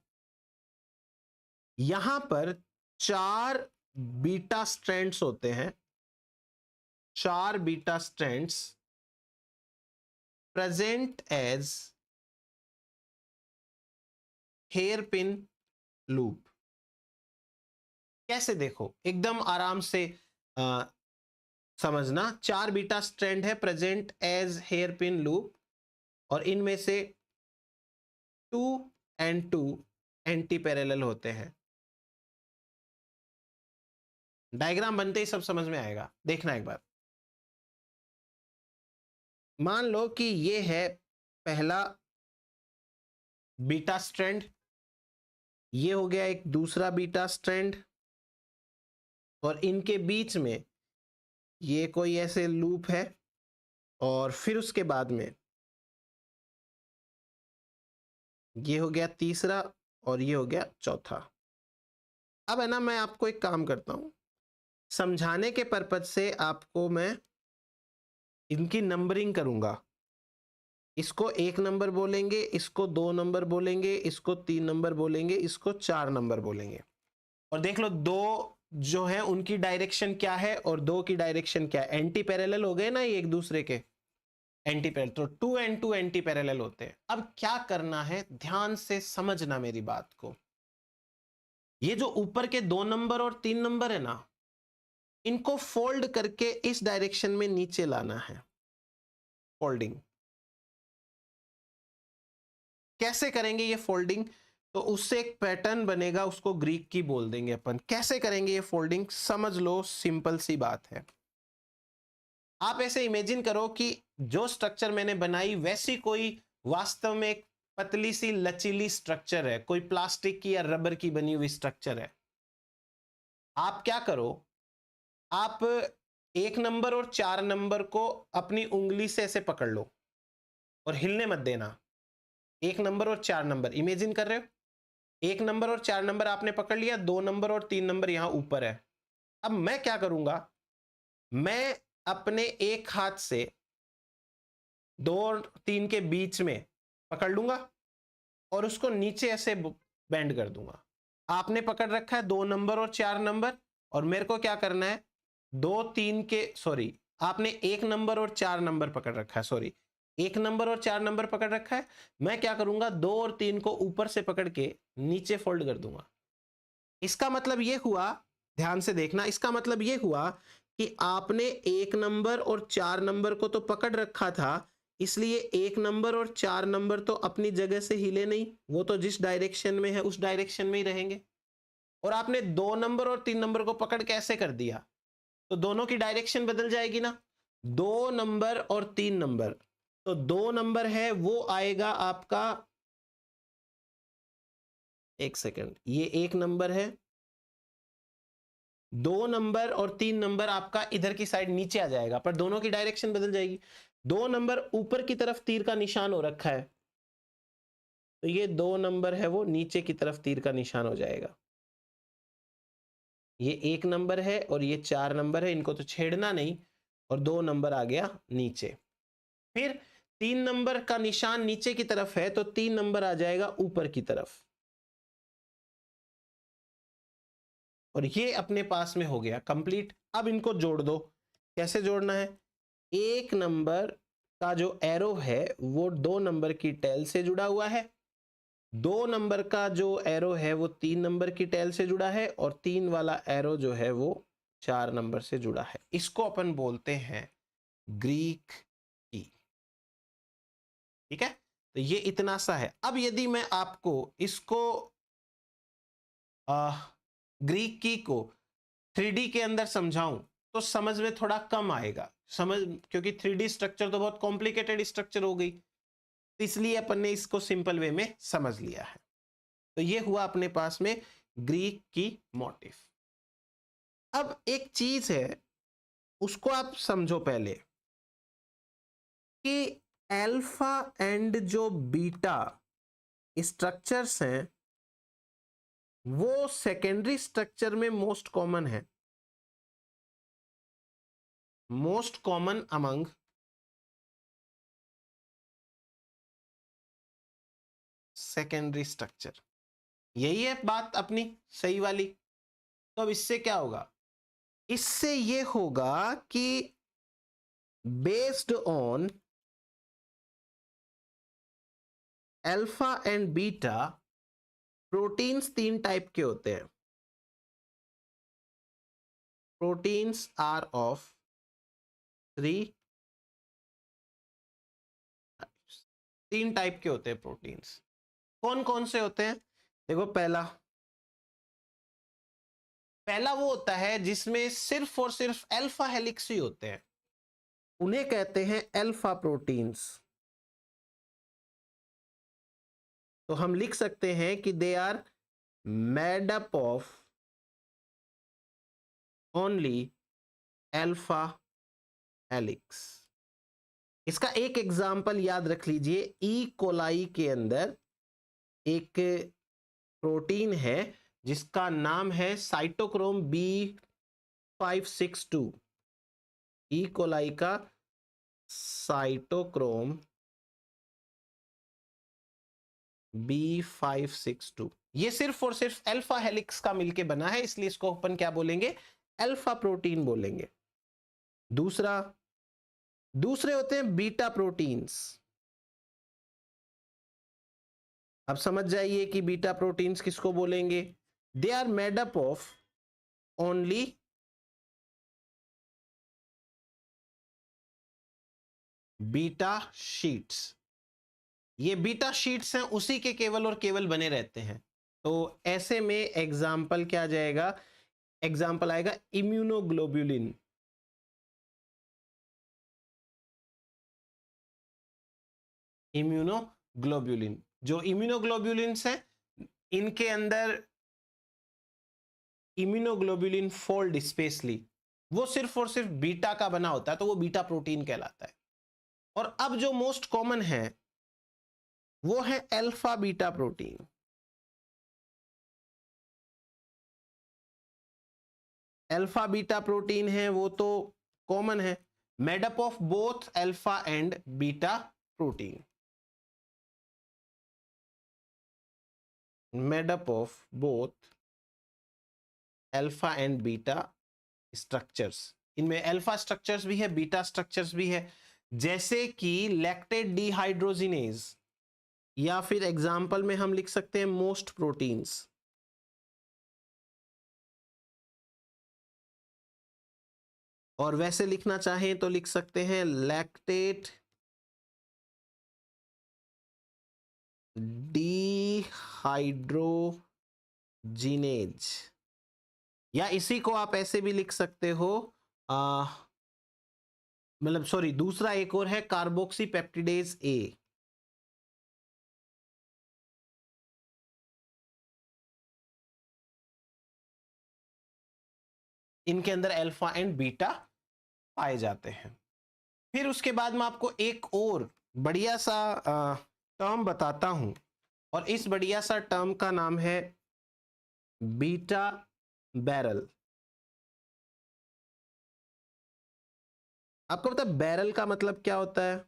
S1: यहां पर 4 बीटा स्ट्रैंड्स होते हैं, 4 beta strands present as hairpin loop. कैसे? देखो एकदम आराम से समझना। 4 बीटा स्ट्रैंड है present as hairpin loop, और इनमें से 2 and 2 एंटी पैरेलल होते हैं। डायग्राम बनते ही सब समझ में आएगा, देखना एक बार। मान लो कि ये है पहला बीटा स्ट्रैंड, ये हो गया एक दूसरा बीटा स्ट्रैंड, और इनके बीच में ये कोई ऐसे लूप है, और फिर उसके बाद में ये हो गया तीसरा, और ये हो गया चौथा। अब है ना, मैं आपको एक काम करता हूं, समझाने के पर्पज से आपको मैं इनकी नंबरिंग करूंगा। इसको 1 नंबर बोलेंगे, इसको 2 नंबर बोलेंगे, इसको 3 नंबर बोलेंगे, इसको 4 नंबर बोलेंगे। और देख लो, 2 जो है उनकी डायरेक्शन क्या है और 2 की डायरेक्शन क्या है। एंटी पैरेलल हो गए ना ये एक दूसरे के, एंटी पैरेलल। तो 2 and 2 एंटी पैरेलल होते हैं। अब क्या करना है, ध्यान से समझना मेरी बात को। ये जो ऊपर के 2 नंबर और 3 नंबर है ना, इनको फोल्ड करके इस डायरेक्शन में नीचे लाना है, फोल्डिंग। कैसे करेंगे ये फोल्डिंग? तो उससे एक पैटर्न बनेगा, उसको ग्रीक की बोल देंगे अपन। कैसे करेंगे ये फोल्डिंग? समझ लो, सिंपल सी बात है। आप ऐसे इमेजिन करो कि जो स्ट्रक्चर मैंने बनाई वैसी कोई वास्तव में एक पतली सी लचीली स्ट्रक्चर है, कोई प्लास्टिक की या रबर की बनी हुई स्ट्रक्चर है। आप क्या करो, आप 1 नंबर और 4 नंबर को अपनी उंगली से ऐसे पकड़ लो और हिलने मत देना। 1 नंबर और 4 नंबर, इमेजिन कर रहे हो, 1 नंबर और 4 नंबर आपने पकड़ लिया, 2 नंबर और 3 नंबर यहां ऊपर है। अब मैं क्या करूंगा, मैं अपने एक हाथ से 2 और 3 के बीच में पकड़ लूंगा और उसको नीचे ऐसे बेंड कर दूंगा। आपने पकड़ रखा है 2 नंबर और 4 नंबर, और मेरे को क्या करना है, 2 3 के सॉरी, आपने 1 नंबर और 4 नंबर पकड़ रखा है, सॉरी 1 नंबर और 4 नंबर पकड़ रखा है। मैं क्या करूंगा, 2 और 3 को ऊपर से पकड़ के नीचे फोल्ड कर दूंगा। इसका मतलब यह हुआ, ध्यान से देखना, इसका मतलब यह हुआ कि आपने 1 नंबर और 4 नंबर को तो पकड़ रखा था, इसलिए 1 नंबर और 4 नंबर तो अपनी जगह से हिले नहीं, वो तो जिस डायरेक्शन में है उस डायरेक्शन में ही रहेंगे। और आपने 2 नंबर और 3 नंबर को पकड़ के ऐसे कर दिया, तो दोनों की डायरेक्शन बदल जाएगी ना। 2 नंबर और 3 नंबर, तो 2 नंबर है वो आएगा आपका, एक सेकंड, ये 1 नंबर है, 2 नंबर और 3 नंबर आपका इधर की साइड नीचे आ जाएगा, पर दोनों की डायरेक्शन बदल जाएगी। 2 नंबर ऊपर की तरफ तीर का निशान हो रखा है, तो ये 2 नंबर है वो नीचे की तरफ तीर का निशान हो जाएगा। ये 1 नंबर है और ये 4 नंबर है, इनको तो छेड़ना नहीं, और 2 नंबर आ गया नीचे। फिर 3 नंबर का निशान नीचे की तरफ है, तो 3 नंबर आ जाएगा ऊपर की तरफ, और ये अपने पास में हो गया कंप्लीट। अब इनको जोड़ दो। कैसे जोड़ना है, 1 नंबर का जो एरो है वो 2 नंबर की टेल से जुड़ा हुआ है, 2 नंबर का जो एरो है वो 3 नंबर की टेल से जुड़ा है, और 3 वाला एरो जो है वो 4 नंबर से जुड़ा है। इसको अपन बोलते हैं ग्रीक की। ठीक है, तो ये इतना सा है। अब यदि मैं आपको इसको ग्रीक की को 3D के अंदर समझाऊं तो समझ में थोड़ा कम आएगा, समझ, क्योंकि 3D स्ट्रक्चर तो बहुत कॉम्प्लिकेटेड स्ट्रक्चर हो गई, तो इसलिए अपन ने इसको सिंपल वे में समझ लिया है। तो ये हुआ अपने पास में ग्रीक की मोटिफ। अब एक चीज है, उसको आप समझो पहले, कि अल्फा एंड जो बीटा स्ट्रक्चर्स हैं वो सेकेंडरी स्ट्रक्चर में मोस्ट कॉमन है, most common among secondary structure. यही है बात अपनी सही वाली। तो अब इससे क्या होगा, इससे ये होगा कि based on alpha and beta, proteins 3 type के होते हैं। प्रोटीन्स आर ऑफ 3 टाइप के होते हैं प्रोटीन्स। कौन कौन से होते हैं, देखो, पहला वो होता है जिसमें सिर्फ और सिर्फ अल्फा हेलिक्स ही होते हैं, उन्हें कहते हैं अल्फा प्रोटीन्स। तो हम लिख सकते हैं कि they are made up of only alpha helix. इसका एक एग्जाम्पल याद रख लीजिए, ई कोलाई के अंदर एक प्रोटीन है जिसका नाम है साइटोक्रोम B562। ई कोलाई का साइटोक्रोम B562, ये सिर्फ और सिर्फ अल्फा हेलिक्स का मिलके बना है, इसलिए इसको अपन क्या बोलेंगे, अल्फा प्रोटीन बोलेंगे। दूसरे होते हैं बीटा प्रोटीन्स। अब समझ जाइए कि बीटा प्रोटीन्स किसको बोलेंगे, they are made up of only beta sheets. ये बीटा शीट्स हैं, उसी के केवल और केवल बने रहते हैं। तो ऐसे में एग्जाम्पल क्या जाएगा, एग्जाम्पल आएगा इम्यूनोग्लोब्युलिन। इम्यूनोग्लोब्युलिन, जो इम्यूनोग्लोब्युलिन्स हैं इनके अंदर इम्यूनोग्लोब्युलिन फोल्ड स्पेशली वो सिर्फ और सिर्फ बीटा का बना होता है, तो वो बीटा प्रोटीन कहलाता है। और अब जो मोस्ट कॉमन है वो है alpha beta protein. Alpha beta protein है वो तो कॉमन है, made up of both alpha and beta protein, made up of both alpha and beta structures. इनमें अल्फा स्ट्रक्चर्स भी है, बीटा स्ट्रक्चर्स भी है, जैसे कि लैक्टेट डिहाइड्रोजिनेज, या फिर एग्जाम्पल में हम लिख सकते हैं मोस्ट प्रोटीन्स। और वैसे लिखना चाहें तो लिख सकते हैं लैक्टेट डिहाइड्रोजिनेज, या इसी को आप ऐसे भी लिख सकते हो, मतलब सॉरी, दूसरा एक और है कार्बोक्सी पेप्टिडेज ए। इनके अंदर अल्फा एंड बीटा पाए जाते हैं। फिर उसके बाद मैं आपको एक और बढ़िया सा टर्म बताता हूं, और इस बढ़िया सा टर्म का नाम है बीटा बैरल। आपको पता है बैरल का मतलब क्या होता है?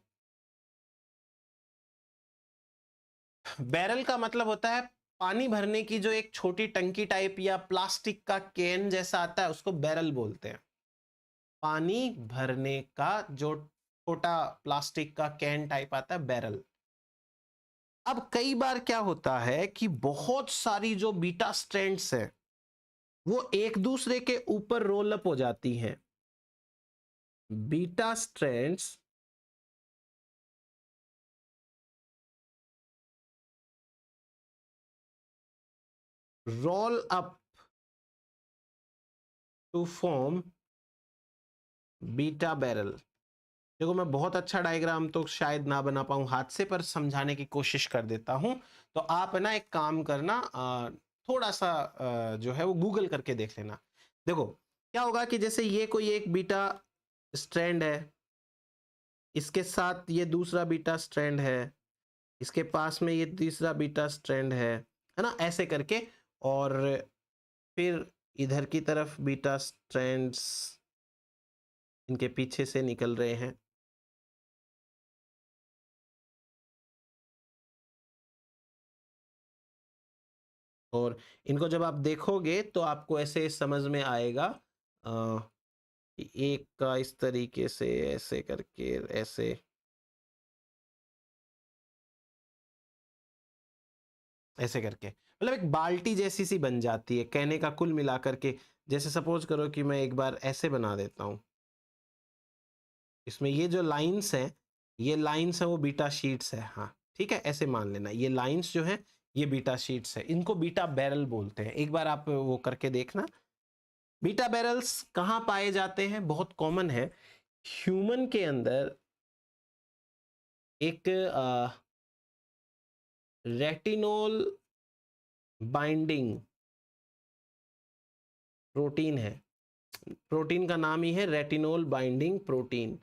S1: बैरल का मतलब होता है पानी भरने की जो एक छोटी टंकी टाइप या प्लास्टिक का कैन जैसा आता है, उसको बैरल बोलते हैं। पानी भरने का जो छोटा प्लास्टिक का कैन टाइप आता है, बैरल। अब कई बार क्या होता है कि बहुत सारी जो बीटा स्ट्रैंड्स हैं वो एक दूसरे के ऊपर रोल अप हो जाती हैं। Beta strands roll up to form beta barrel. देखो मैं बहुत अच्छा डायग्राम तो शायद ना बना पाऊं हाथ से, पर समझाने की कोशिश कर देता हूं। तो आप ना एक काम करना, थोड़ा सा जो है वो गूगल करके देख लेना। देखो क्या होगा कि जैसे ये कोई एक बीटा स्ट्रैंड है, इसके साथ ये दूसरा बीटा स्ट्रैंड है, इसके पास में ये तीसरा बीटा स्ट्रैंड है ना, ऐसे करके। और फिर इधर की तरफ बीटा स्ट्रैंड्स इनके पीछे से निकल रहे हैं। और इनको जब आप देखोगे तो आपको ऐसे समझ में आएगा, एक का इस तरीके से ऐसे करके, ऐसे ऐसे करके, मतलब एक बाल्टी जैसी सी बन जाती है कहने का कुल मिलाकर के। जैसे सपोज करो कि मैं एक बार ऐसे बना देता हूं, इसमें ये जो लाइंस हैं, ये लाइंस है वो बीटा शीट्स है, हाँ ठीक है, ऐसे मान लेना ये लाइंस जो है ये बीटा शीट्स है, इनको बीटा बैरल बोलते हैं। एक बार आप वो करके देखना। बीटा बैरल्स कहाँ पाए जाते हैं? बहुत कॉमन है, ह्यूमन के अंदर एक रेटिनोल बाइंडिंग प्रोटीन है, प्रोटीन का नाम ही है रेटिनोल बाइंडिंग प्रोटीन।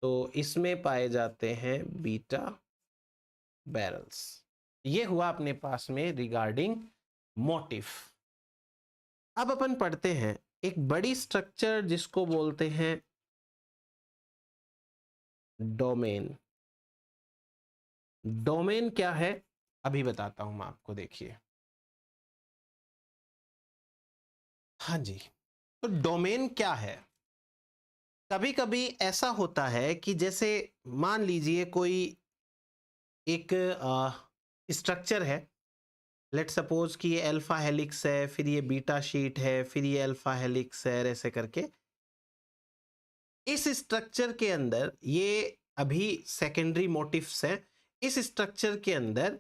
S1: तो इसमें पाए जाते हैं बीटा बैरल्स। ये हुआ अपने पास में रिगार्डिंग मोटिफ। अब अपन पढ़ते हैं एक बड़ी स्ट्रक्चर जिसको बोलते हैं डोमेन। डोमेन क्या है अभी बताता हूं मैं आपको, देखिए। हाँ जी, तो डोमेन क्या है? कभी कभी ऐसा होता है कि जैसे मान लीजिए कोई एक स्ट्रक्चर है, लेट सपोज कि ये अल्फा हेलिक्स है, फिर ये बीटा शीट है, फिर ये अल्फा हेलिक्स है, ऐसे करके। इस स्ट्रक्चर के अंदर ये अभी सेकेंडरी मोटिफ्स हैं। इस स्ट्रक्चर के अंदर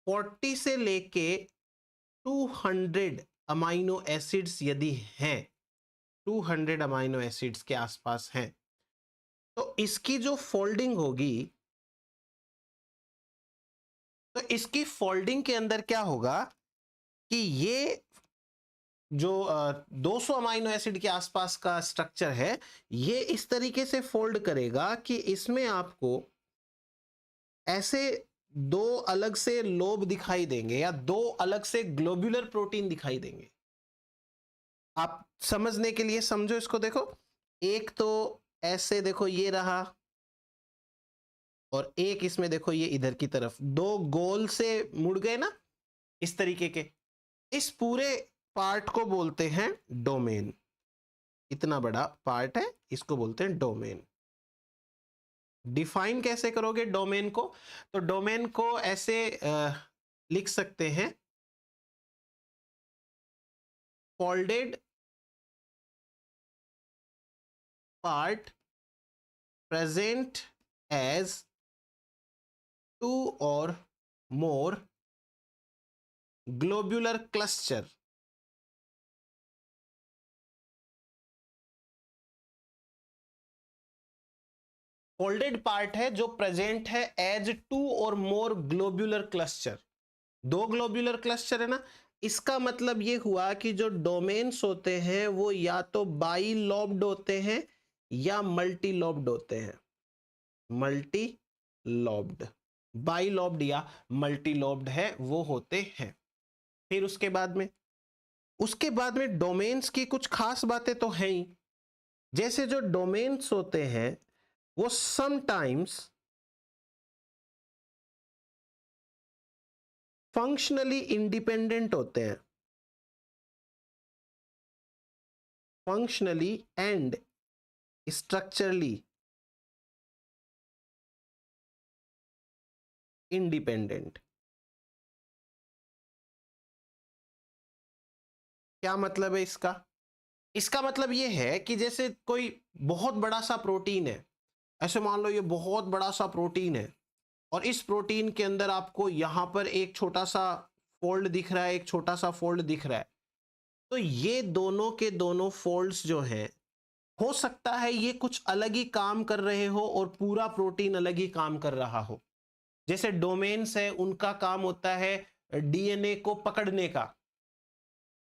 S1: 40 से लेके 200 अमाइनो एसिड्स यदि हैं, 200 अमाइनो एसिड्स के आसपास हैं, तो इसकी जो फोल्डिंग होगी, तो इसकी फोल्डिंग के अंदर क्या होगा कि ये जो 200 अमाइनो एसिड के आसपास का स्ट्रक्चर है, ये इस तरीके से फोल्ड करेगा कि इसमें आपको ऐसे दो अलग से लोब दिखाई देंगे या दो अलग से ग्लोब्यूलर प्रोटीन दिखाई देंगे। आप समझने के लिए समझो इसको, देखो एक तो ऐसे देखो ये रहा, और एक इसमें देखो ये इधर की तरफ, दो गोल से मुड़ गए ना इस तरीके के। इस पूरे पार्ट को बोलते हैं डोमेन। इतना बड़ा पार्ट है, इसको बोलते हैं डोमेन। डिफाइन कैसे करोगे डोमेन को? तो डोमेन को ऐसे लिख सकते हैं, folded part present as two or more globular cluster. Folded part है जो प्रेजेंट है as two or more globular cluster. दो ग्लोब्यूलर क्लस्टर है ना, इसका मतलब ये हुआ कि जो डोमेन्स होते हैं वो या तो बाई लॉब्ड होते हैं या मल्टी लॉब्ड होते हैं। मल्टी लॉब्ड, बाई लॉब्ड या मल्टी लॉब्ड है वो होते हैं। फिर उसके बाद में डोमेन्स की कुछ खास बातें तो हैं ही। जैसे जो डोमेन्स होते हैं वो समटाइम्स फंक्शनली इंडिपेंडेंट होते हैं, फंक्शनली एंड स्ट्रक्चरली इंडिपेंडेंट। क्या मतलब है इसका? इसका मतलब ये है कि जैसे कोई बहुत बड़ा सा प्रोटीन है, ऐसे मान लो ये बहुत बड़ा सा प्रोटीन है, और इस प्रोटीन के अंदर आपको यहां पर एक छोटा सा फोल्ड दिख रहा है, एक छोटा सा फोल्ड दिख रहा है। तो ये दोनों के दोनों फोल्ड्स जो हैं, हो सकता है ये कुछ अलग ही काम कर रहे हो और पूरा प्रोटीन अलग ही काम कर रहा हो। जैसे डोमेन्स है, उनका काम होता है डीएनए को पकड़ने का,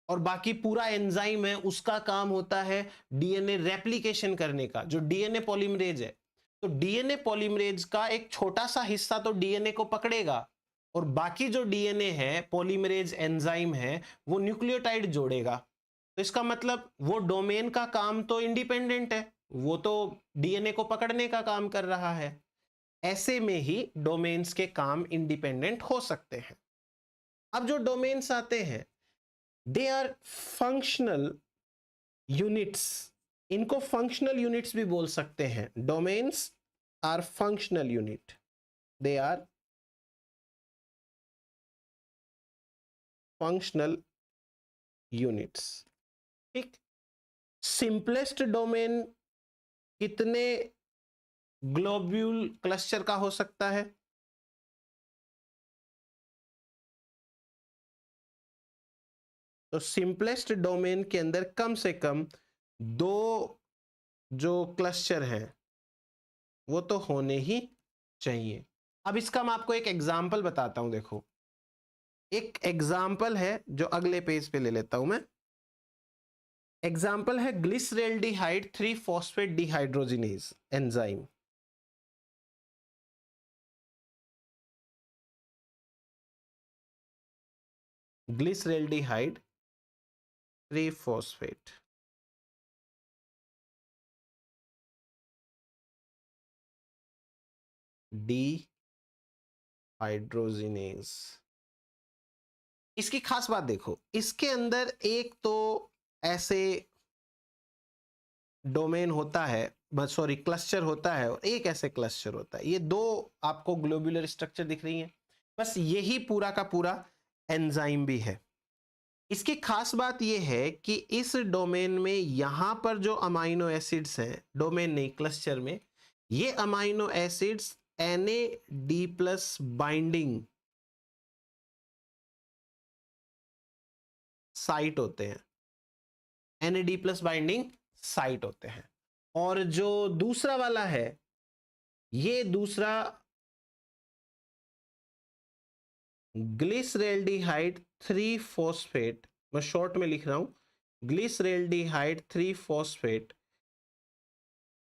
S1: और बाकी पूरा एंजाइम है उसका काम होता है डीएनए रेप्लिकेशन करने का, जो डीएनए पॉलीमरेज है। तो डीएनए पॉलीमरेज का एक छोटा सा हिस्सा तो डीएनए को पकड़ेगा, और बाकी जो डीएनए है, पॉलीमरेज एंजाइम है, वो न्यूक्लियोटाइड जोड़ेगा। तो इसका मतलब वो डोमेन का काम तो इंडिपेंडेंट है, वो तो डीएनए को पकड़ने का काम कर रहा है। ऐसे में ही डोमेन्स के काम इंडिपेंडेंट हो सकते हैं। अब जो डोमेन्स आते हैं, दे आर फंक्शनल यूनिट्स। इनको फंक्शनल यूनिट्स भी बोल सकते हैं। Domains are functional unit, they are functional units. ठीक। सिंपलेस्ट डोमेन कितने ग्लोब्यूल क्लस्टर का हो सकता है? तो सिंपलेस्ट डोमेन के अंदर कम से कम दो जो क्लस्टर हैं वो तो होने ही चाहिए। अब इसका मैं आपको एक एग्जाम्पल बताता हूं। देखो, एक एग्जाम्पल है जो अगले पेज पे ले लेता हूं मैं। एग्जाम्पल है glyceraldehyde 3 phosphate dehydrogenase enzyme. Glyceraldehyde 3 phosphate dehydrogenase. इसकी खास बात देखो, इसके अंदर एक तो ऐसे डोमेन होता है, सॉरी क्लस्टर होता है, और एक ऐसे क्लस्टर होता है। ये दो आपको ग्लोब्यूलर स्ट्रक्चर दिख रही हैं, बस यही पूरा का पूरा एंजाइम भी है। इसकी खास बात यह है कि इस डोमेन में यहां पर जो अमाइनो एसिड्स हैं, डोमेन नहीं क्लस्टर में, ये amino acids NAD+ binding site होते हैं। NAD+ बाइंडिंग साइट होते हैं। और जो दूसरा वाला है, ये दूसरा ग्लिसरेल्डिहाइड 3 फॉस्फेट, मैं शॉर्ट में लिख रहा हूं, ग्लिसरेल्डिहाइड 3 फॉस्फेट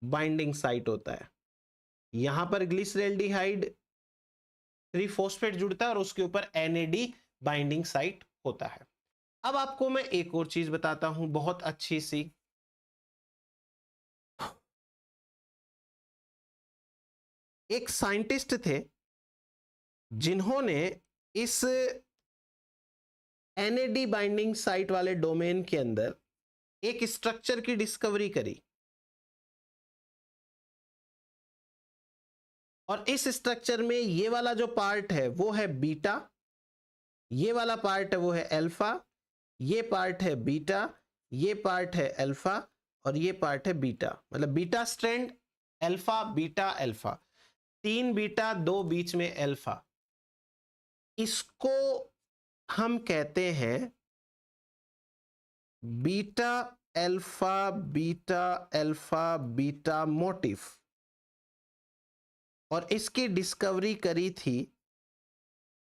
S1: बाइंडिंग साइट होता है। यहां पर ग्लिसरेल्डिहाइड 3-फॉस्फेट जुड़ता है और उसके ऊपर NAD बाइंडिंग साइट होता है। अब आपको मैं एक और चीज बताता हूं बहुत अच्छी सी। एक साइंटिस्ट थे जिन्होंने इस NAD बाइंडिंग साइट वाले डोमेन के अंदर एक स्ट्रक्चर की डिस्कवरी करी, और इस स्ट्रक्चर में ये वाला जो पार्ट है वो है बीटा, ये वाला पार्ट है वो है अल्फा, ये पार्ट है बीटा, ये पार्ट है अल्फा, और ये पार्ट है बीटा, मतलब beta strand, alpha beta alpha, 3 beta 2 बीच में अल्फा। इसको हम कहते हैं beta alpha beta alpha beta motif, और इसकी डिस्कवरी करी थी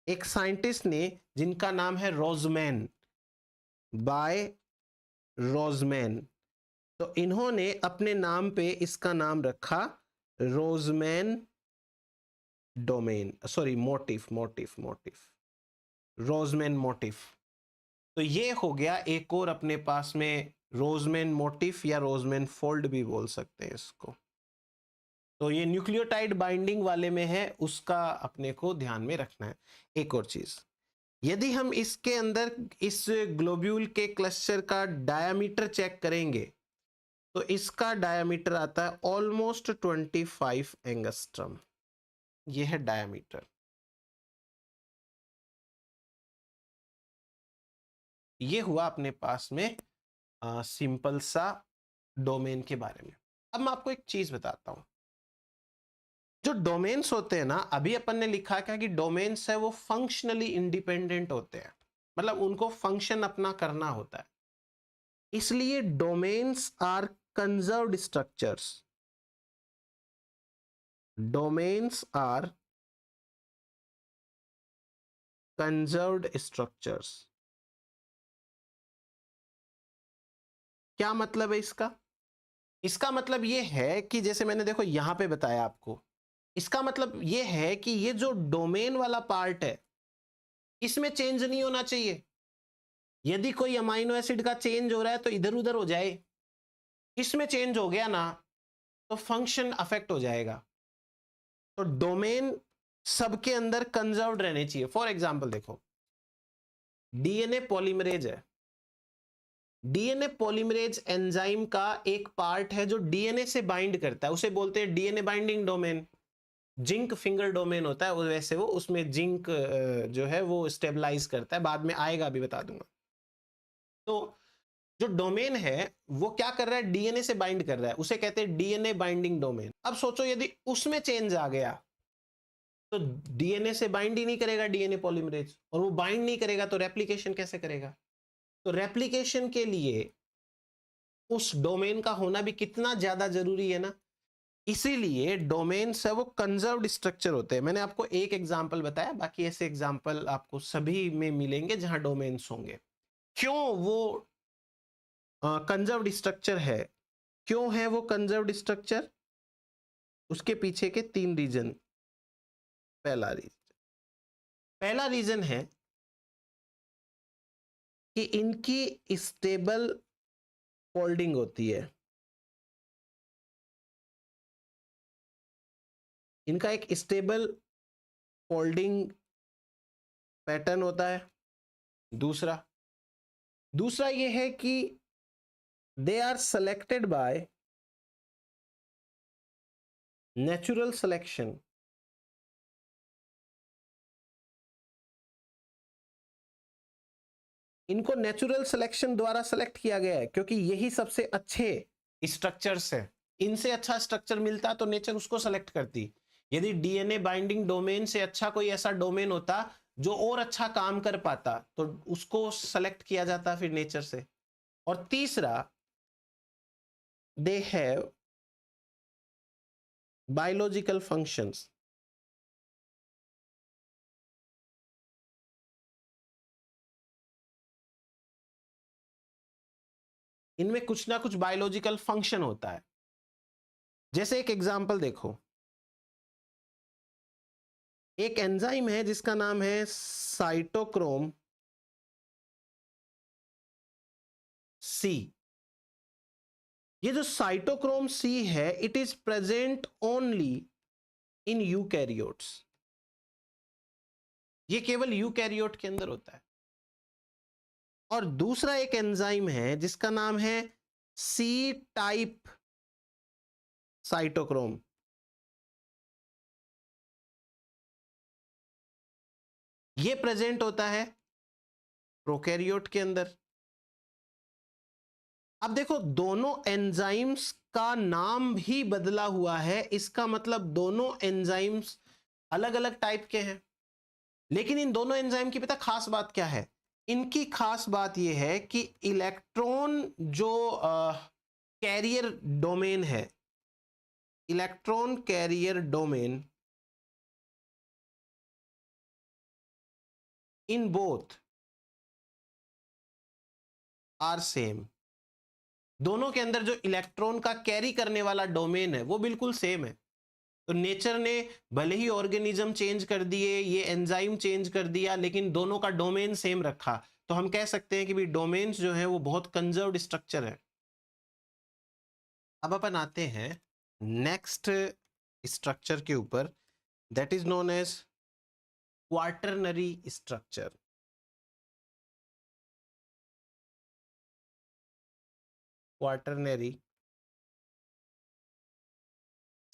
S1: एक साइंटिस्ट ने जिनका नाम है रोजमैन, बाय रोजमैन। तो इन्होंने अपने नाम पे इसका नाम रखा रोजमैन डोमेन, सॉरी मोटिफ, रोजमैन मोटिफ। तो ये हो गया एक और अपने पास में रोजमैन मोटिफ, या रोजमैन फोल्ड भी बोल सकते हैं इसको। तो ये न्यूक्लियोटाइड बाइंडिंग वाले में है, उसका अपने को ध्यान में रखना है। एक और चीज, यदि हम इसके अंदर इस ग्लोब्यूल के क्लस्टर का डायामीटर चेक करेंगे तो इसका डायामीटर आता है ऑलमोस्ट 25 एंगस्ट्रम। ये है डायामीटर। ये हुआ अपने पास में सिंपल सा डोमेन के बारे में। अब मैं आपको एक चीज बताता हूं, जो डोमेन्स होते हैं ना, अभी अपन ने लिखा क्या कि डोमेन्स है वो फंक्शनली इंडिपेंडेंट होते हैं, मतलब उनको फंक्शन अपना करना होता है, इसलिए domains are conserved structures. Domains are conserved structures. क्या मतलब है इसका? इसका मतलब ये है कि जैसे मैंने देखो यहां पे बताया आपको, इसका मतलब ये है कि ये जो डोमेन वाला पार्ट है इसमें चेंज नहीं होना चाहिए। यदि कोई अमाइनो एसिड का चेंज हो रहा है तो इधर उधर हो जाए, इसमें चेंज हो गया ना तो फंक्शन अफेक्ट हो जाएगा। तो डोमेन सबके अंदर कंजर्व्ड रहने चाहिए। फॉर एग्जांपल देखो, डीएनए पॉलीमरेज है, डीएनए पॉलीमरेज एंजाइम का एक पार्ट है जो डीएनए से बाइंड करता है, उसे बोलते हैं DNA binding domain. Zinc finger domain होता है वैसे वो, उसमें जिंक जो है वो स्टेबलाइज करता है, बाद में आएगा अभी बता दूंगा। तो जो डोमेन है वो क्या कर रहा है, डीएनए से बाइंड कर रहा है, उसे कहते हैं डीएनए बाइंडिंग डोमेन। अब सोचो यदि उसमें चेंज आ गया तो डीएनए से बाइंड ही नहीं करेगा डीएनए पॉलीमरेज, और वो बाइंड नहीं करेगा तो रेप्लिकेशन कैसे करेगा? तो रेप्लिकेशन के लिए उस डोमेन का होना भी कितना ज्यादा जरूरी है ना, इसीलिए डोमेन्स है वो कंजर्व्ड स्ट्रक्चर होते हैं। मैंने आपको एक एग्जांपल बताया, बाकी ऐसे एग्जांपल आपको सभी में मिलेंगे जहां डोमेन्स होंगे। क्यों वो कंजर्व्ड स्ट्रक्चर है, क्यों है वो कंजर्व्ड स्ट्रक्चर? उसके पीछे के 3 रीजन। पहला रीजन है कि इनकी स्टेबल फोल्डिंग होती है, इनका एक स्टेबल फोल्डिंग पैटर्न होता है। दूसरा दूसरा ये है कि they are selected by natural selection. इनको नेचुरल सिलेक्शन द्वारा सेलेक्ट किया गया है क्योंकि यही सबसे अच्छे स्ट्रक्चर्स है। इनसे अच्छा स्ट्रक्चर मिलता तो नेचर उसको सेलेक्ट करती। यदि डीएनए बाइंडिंग डोमेन से अच्छा कोई ऐसा डोमेन होता जो और अच्छा काम कर पाता तो उसको सेलेक्ट किया जाता फिर नेचर से। और तीसरा, दे हैव बायोलॉजिकल फंक्शंस। इनमें कुछ ना कुछ बायोलॉजिकल फंक्शन होता है। जैसे एक एग्जांपल देखो, एक एंजाइम है जिसका नाम है साइटोक्रोम सी। ये जो साइटोक्रोम सी है, it is present only in eukaryotes. ये केवल यूकैरियोट के अंदर होता है। और दूसरा एक एंजाइम है जिसका नाम है सी टाइप साइटोक्रोम। ये प्रेजेंट होता है प्रोकैरियोट के अंदर। अब देखो, दोनों एंजाइम्स का नाम भी बदला हुआ है, इसका मतलब दोनों एंजाइम्स अलग अलग टाइप के हैं। लेकिन इन दोनों एंजाइम की पता खास बात क्या है? इनकी खास बात यह है कि इलेक्ट्रॉन जो कैरियर डोमेन है, electron carrier domain in both are same. दोनों के अंदर जो इलेक्ट्रॉन का कैरी करने वाला डोमेन है वो बिल्कुल सेम है। तो नेचर ने भले ही ऑर्गेनिज्म चेंज कर दिए, ये एंजाइम चेंज कर दिया, लेकिन दोनों का डोमेन सेम रखा। तो हम कह सकते हैं कि भी डोमेन्स जो है वो बहुत कंजर्व्ड स्ट्रक्चर है। अब अपन आते हैं नेक्स्ट स्ट्रक्चर के ऊपर, that is known as quaternary structure. Quaternary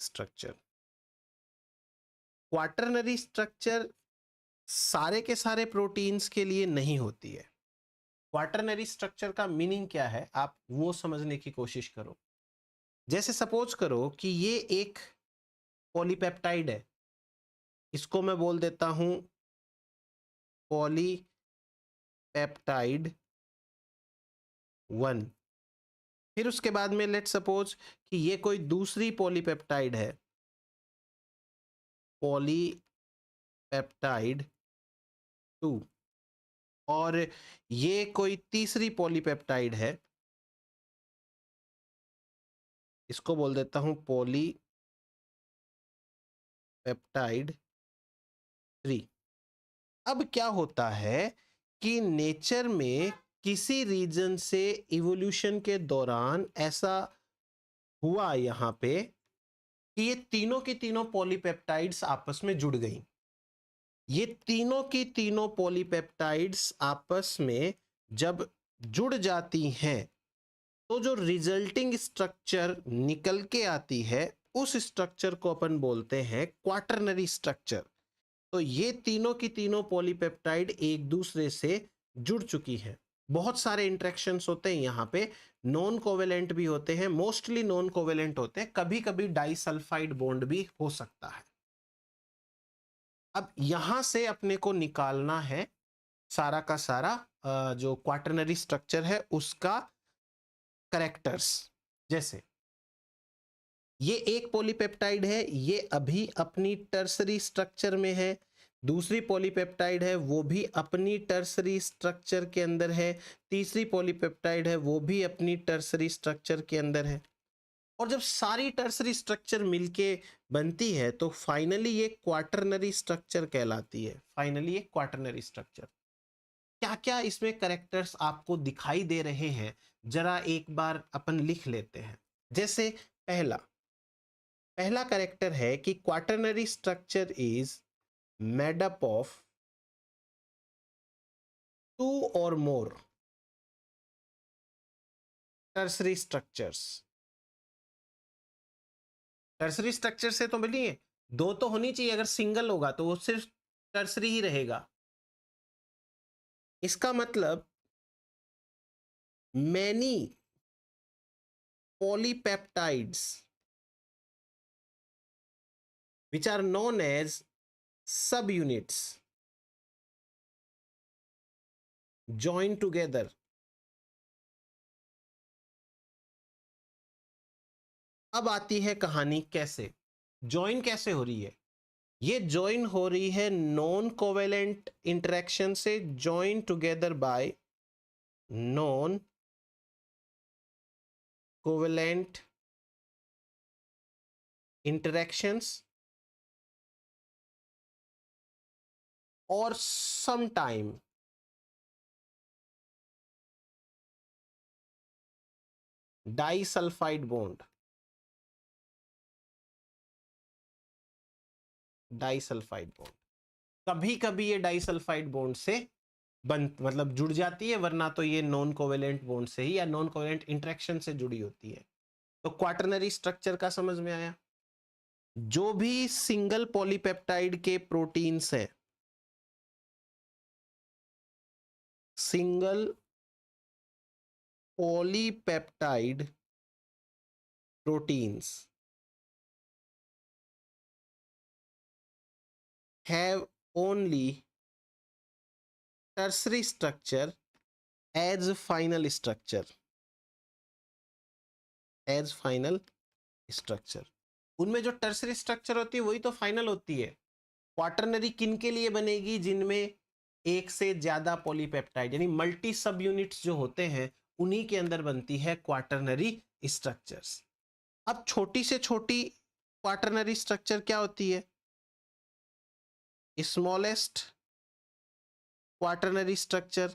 S1: structure. Quaternary structure सारे के सारे प्रोटीन्स के लिए नहीं होती है। क्वार्टरनरी स्ट्रक्चर का मीनिंग क्या है, आप वो समझने की कोशिश करो। जैसे सपोज करो कि ये एक पॉलीपेप्टाइड है, इसको मैं बोल देता हूं पॉलीपेप्टाइड 1। फिर उसके बाद में लेट सपोज कि ये कोई दूसरी पॉलीपेप्टाइड है, पॉलीपेप्टाइड 2। और ये कोई तीसरी पॉलीपेप्टाइड है, इसको बोल देता हूं पॉलीपेप्टाइड 3। अब क्या होता है कि नेचर में किसी रीजन से इवोल्यूशन के दौरान ऐसा हुआ यहां पे कि ये तीनों की तीनों पॉलीपेप्टाइड्स आपस में जुड़ गई। ये तीनों की तीनों पॉलीपेप्टाइड्स आपस में जब जुड़ जाती हैं तो जो रिजल्टिंग स्ट्रक्चर निकल के आती है उस स्ट्रक्चर को अपन बोलते हैं क्वार्टरनरी स्ट्रक्चर। तो ये तीनों की तीनों पॉलीपेप्टाइड एक दूसरे से जुड़ चुकी हैं। बहुत सारे इंटरेक्शंस होते हैं यहाँ पे, नॉन कोवेलेंट भी होते हैं, मोस्टली नॉन कोवेलेंट होते हैं, कभी कभी डाइसल्फाइड बॉन्ड भी हो सकता है। अब यहां से अपने को निकालना है सारा का सारा जो क्वार्टरनरी स्ट्रक्चर है उसका करेक्टर्स। जैसे ये एक पॉलीपेप्टाइड है, ये अभी अपनी टर्सरी स्ट्रक्चर में है। दूसरी पॉलीपेप्टाइड है वो भी अपनी टर्सरी स्ट्रक्चर के अंदर है। तीसरी पॉलीपेप्टाइड है वो भी अपनी टर्सरी स्ट्रक्चर के अंदर है। और जब सारी टर्सरी स्ट्रक्चर मिलके बनती है तो फाइनली ये क्वार्टरनरी स्ट्रक्चर कहलाती है। फाइनली ये क्वार्टरनरी स्ट्रक्चर। क्या क्या इसमें करेक्टर्स आपको दिखाई दे रहे हैं, जरा एक बार अपन लिख लेते हैं। जैसे पहला पहला करेक्टर है कि quaternary structure is made up of 2 और मोर टर्सरी स्ट्रक्चर्स। टर्सरी स्ट्रक्चर से तो मिलिए दो तो होनी चाहिए, अगर सिंगल होगा तो वो सिर्फ टर्सरी ही रहेगा। इसका मतलब many polypeptides which are known as subunits join together। अब आती है कहानी कैसे ज्वाइन कैसे हो रही है। ये ज्वाइन हो रही है नॉन कोवेलेंट इंटरेक्शन से, join together by non covalent interactions or sometime disulfide bond, disulphide bond, कभी कभी ये डाइसल्फाइड बॉन्ड से मतलब जुड़ जाती है, वरना तो ये नॉन कोवेलेंट बॉन्ड से ही या नॉन कोवेलेंट इंटरेक्शन से जुड़ी होती है। तो क्वाटरनरी स्ट्रक्चर का समझ में आया। जो भी सिंगल पॉलीपेप्टाइड के प्रोटीन्स हैं, single polypeptide proteins have only tertiary structure as final structure, as final structure। उनमें जो टर्सरी स्ट्रक्चर होती है वही तो फाइनल होती है। क्वाटरनरी किन के लिए बनेगी? जिनमें एक से ज्यादा पॉलीपेप्टाइड यानी मल्टी सब यूनिट्स जो होते हैं उन्हीं के अंदर बनती है क्वाटरनरी स्ट्रक्चर्स। अब छोटी से छोटी क्वाटरनरी स्ट्रक्चर क्या होती है? स्मॉलेस्ट क्वाटरनरी स्ट्रक्चर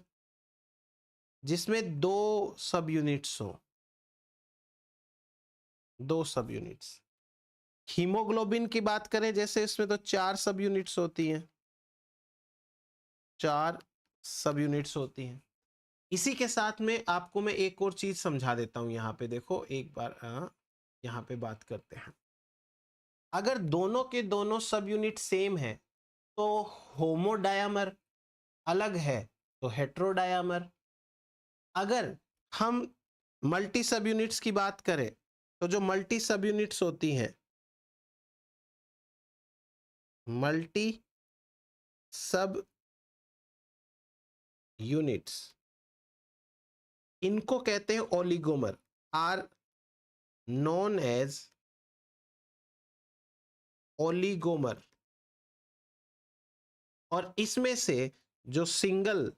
S1: जिसमें दो सब यूनिट्स हो, दो सब यूनिट्स। हीमोग्लोबिन की बात करें जैसे इसमें तो 4 सब यूनिट्स होती हैं, 4 सब यूनिट्स होती हैं। इसी के साथ में आपको मैं एक और चीज समझा देता हूं। यहां पे देखो एक बार यहां पे बात करते हैं। अगर दोनों के दोनों सब यूनिट सेम है तो होमोडायमर, अलग है तो हेट्रोडायमर। अगर हम मल्टी सब यूनिट्स की बात करें तो जो मल्टी सब यूनिट्स होती हैं, मल्टी सब यूनिट्स, इनको कहते हैं oligomer, are known as oligomer. और इसमें से जो सिंगल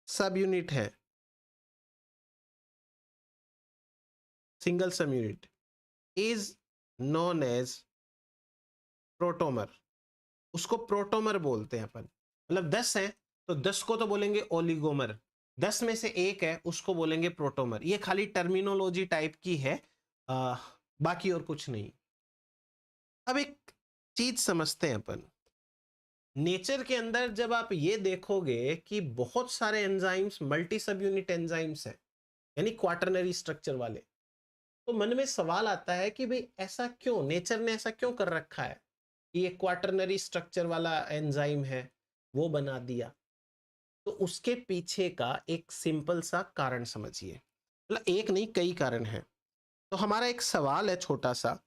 S1: सब यूनिट है, single sub unit is known as protomer. उसको प्रोटोमर बोलते हैं अपन। मतलब 10 है तो 10 को तो बोलेंगे ओलिगोमर, 10 में से एक है उसको बोलेंगे प्रोटोमर। ये खाली टर्मिनोलॉजी टाइप की है, बाकी और कुछ नहीं। अब एक चीज समझते हैं अपन। नेचर के अंदर जब आप ये देखोगे कि बहुत सारे एंजाइम्स मल्टी सब यूनिट एंजाइम्स हैं, यानी क्वाटरनरी स्ट्रक्चर वाले, तो मन में सवाल आता है कि भाई ऐसा क्यों, नेचर ने ऐसा क्यों कर रखा है कि ये क्वाटरनरी स्ट्रक्चर वाला एंजाइम है वो बना दिया। तो उसके पीछे का एक सिंपल सा कारण समझिए। मतलब एक नहीं, कई कारण हैं। तो हमारा एक सवाल है छोटा सा,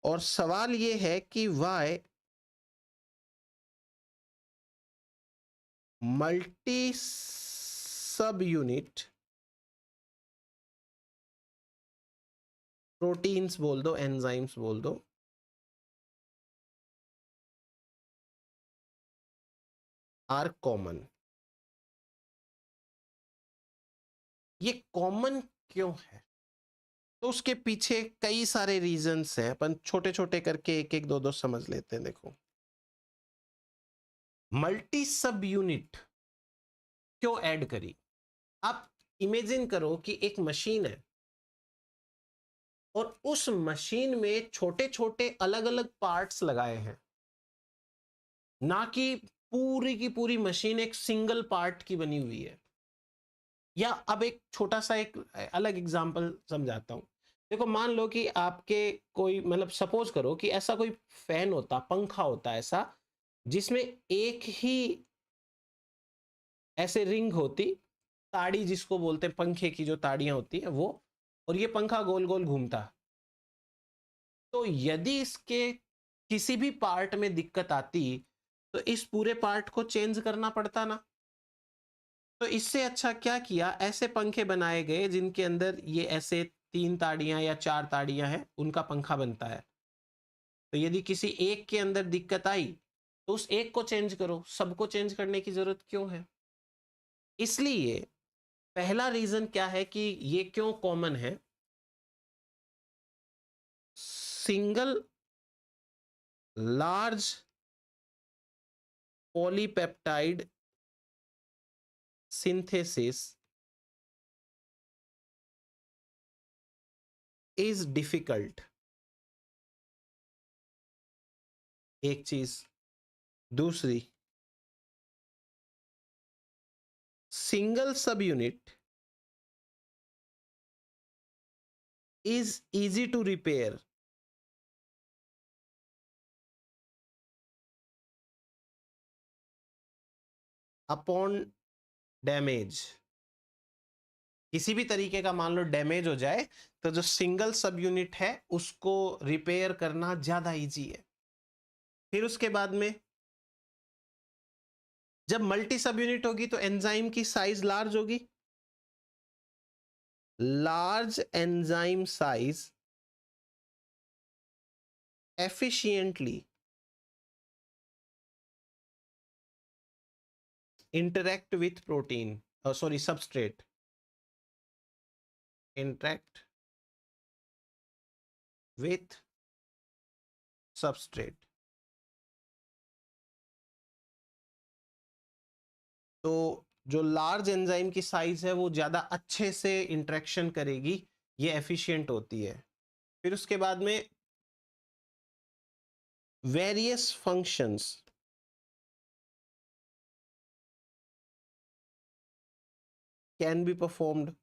S1: और सवाल ये है कि why multi subunit proteins बोल दो, एंजाइम्स बोल दो, आर कॉमन। ये कॉमन क्यों है? तो उसके पीछे कई सारे रीजंस हैं, अपन छोटे छोटे करके एक एक दो दो समझ लेते हैं। देखो, मल्टी सब यूनिट क्यों ऐड करी? आप इमेजिन करो कि एक मशीन है और उस मशीन में छोटे छोटे अलग अलग पार्ट्स लगाए हैं, ना कि पूरी की पूरी मशीन एक सिंगल पार्ट की बनी हुई है। या अब एक छोटा सा एक अलग एग्जांपल समझाता हूं। देखो, मान लो कि आपके कोई, मतलब सपोज करो कि ऐसा कोई फैन होता, पंखा होता ऐसा, जिसमें एक ही ऐसे रिंग होती, ताड़ी जिसको बोलते हैं, पंखे की जो ताड़ियां होती है वो, और ये पंखा गोल गोल घूमता। तो यदि इसके किसी भी पार्ट में दिक्कत आती तो इस पूरे पार्ट को चेंज करना पड़ता ना। तो इससे अच्छा क्या किया, ऐसे पंखे बनाए गए जिनके अंदर ये ऐसे 3 ताड़ियां या 4 ताड़ियां हैं, उनका पंखा बनता है। तो यदि किसी एक के अंदर दिक्कत आई तो उस एक को चेंज करो, सबको चेंज करने की जरूरत क्यों है? इसलिए पहला रीजन क्या है कि ये क्यों कॉमन है? Single large polypeptide synthesis is difficult। एक चीज। दूसरी, single subunit is easy to repair upon damage। किसी भी तरीके का मान लो डैमेज हो जाए तो जो सिंगल सब यूनिट है उसको रिपेयर करना ज्यादा इजी है। फिर उसके बाद में जब मल्टी सब यूनिट होगी तो एंजाइम की साइज लार्ज होगी। Large enzyme size efficiently interact with protein, sorry, substrate, interact with substrate। तो जो लार्ज एंजाइम की साइज है वो ज्यादा अच्छे से इंटरेक्शन करेगी, ये एफिशिएंट होती है। फिर उसके बाद में various functions can be performed.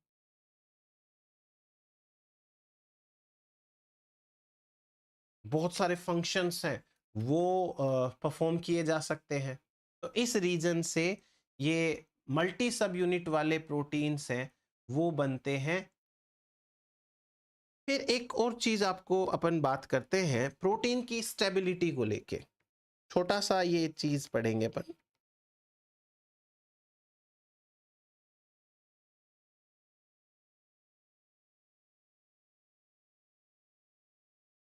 S1: बहुत सारे फंक्शंस हैं वो परफॉर्म किए जा सकते हैं। तो इस रीजन से ये मल्टी सब यूनिट वाले प्रोटीन्स हैं वो बनते हैं। फिर एक और चीज आपको अपन बात करते हैं प्रोटीन की स्टेबिलिटी को लेके। छोटा सा ये चीज पढ़ेंगे अपन।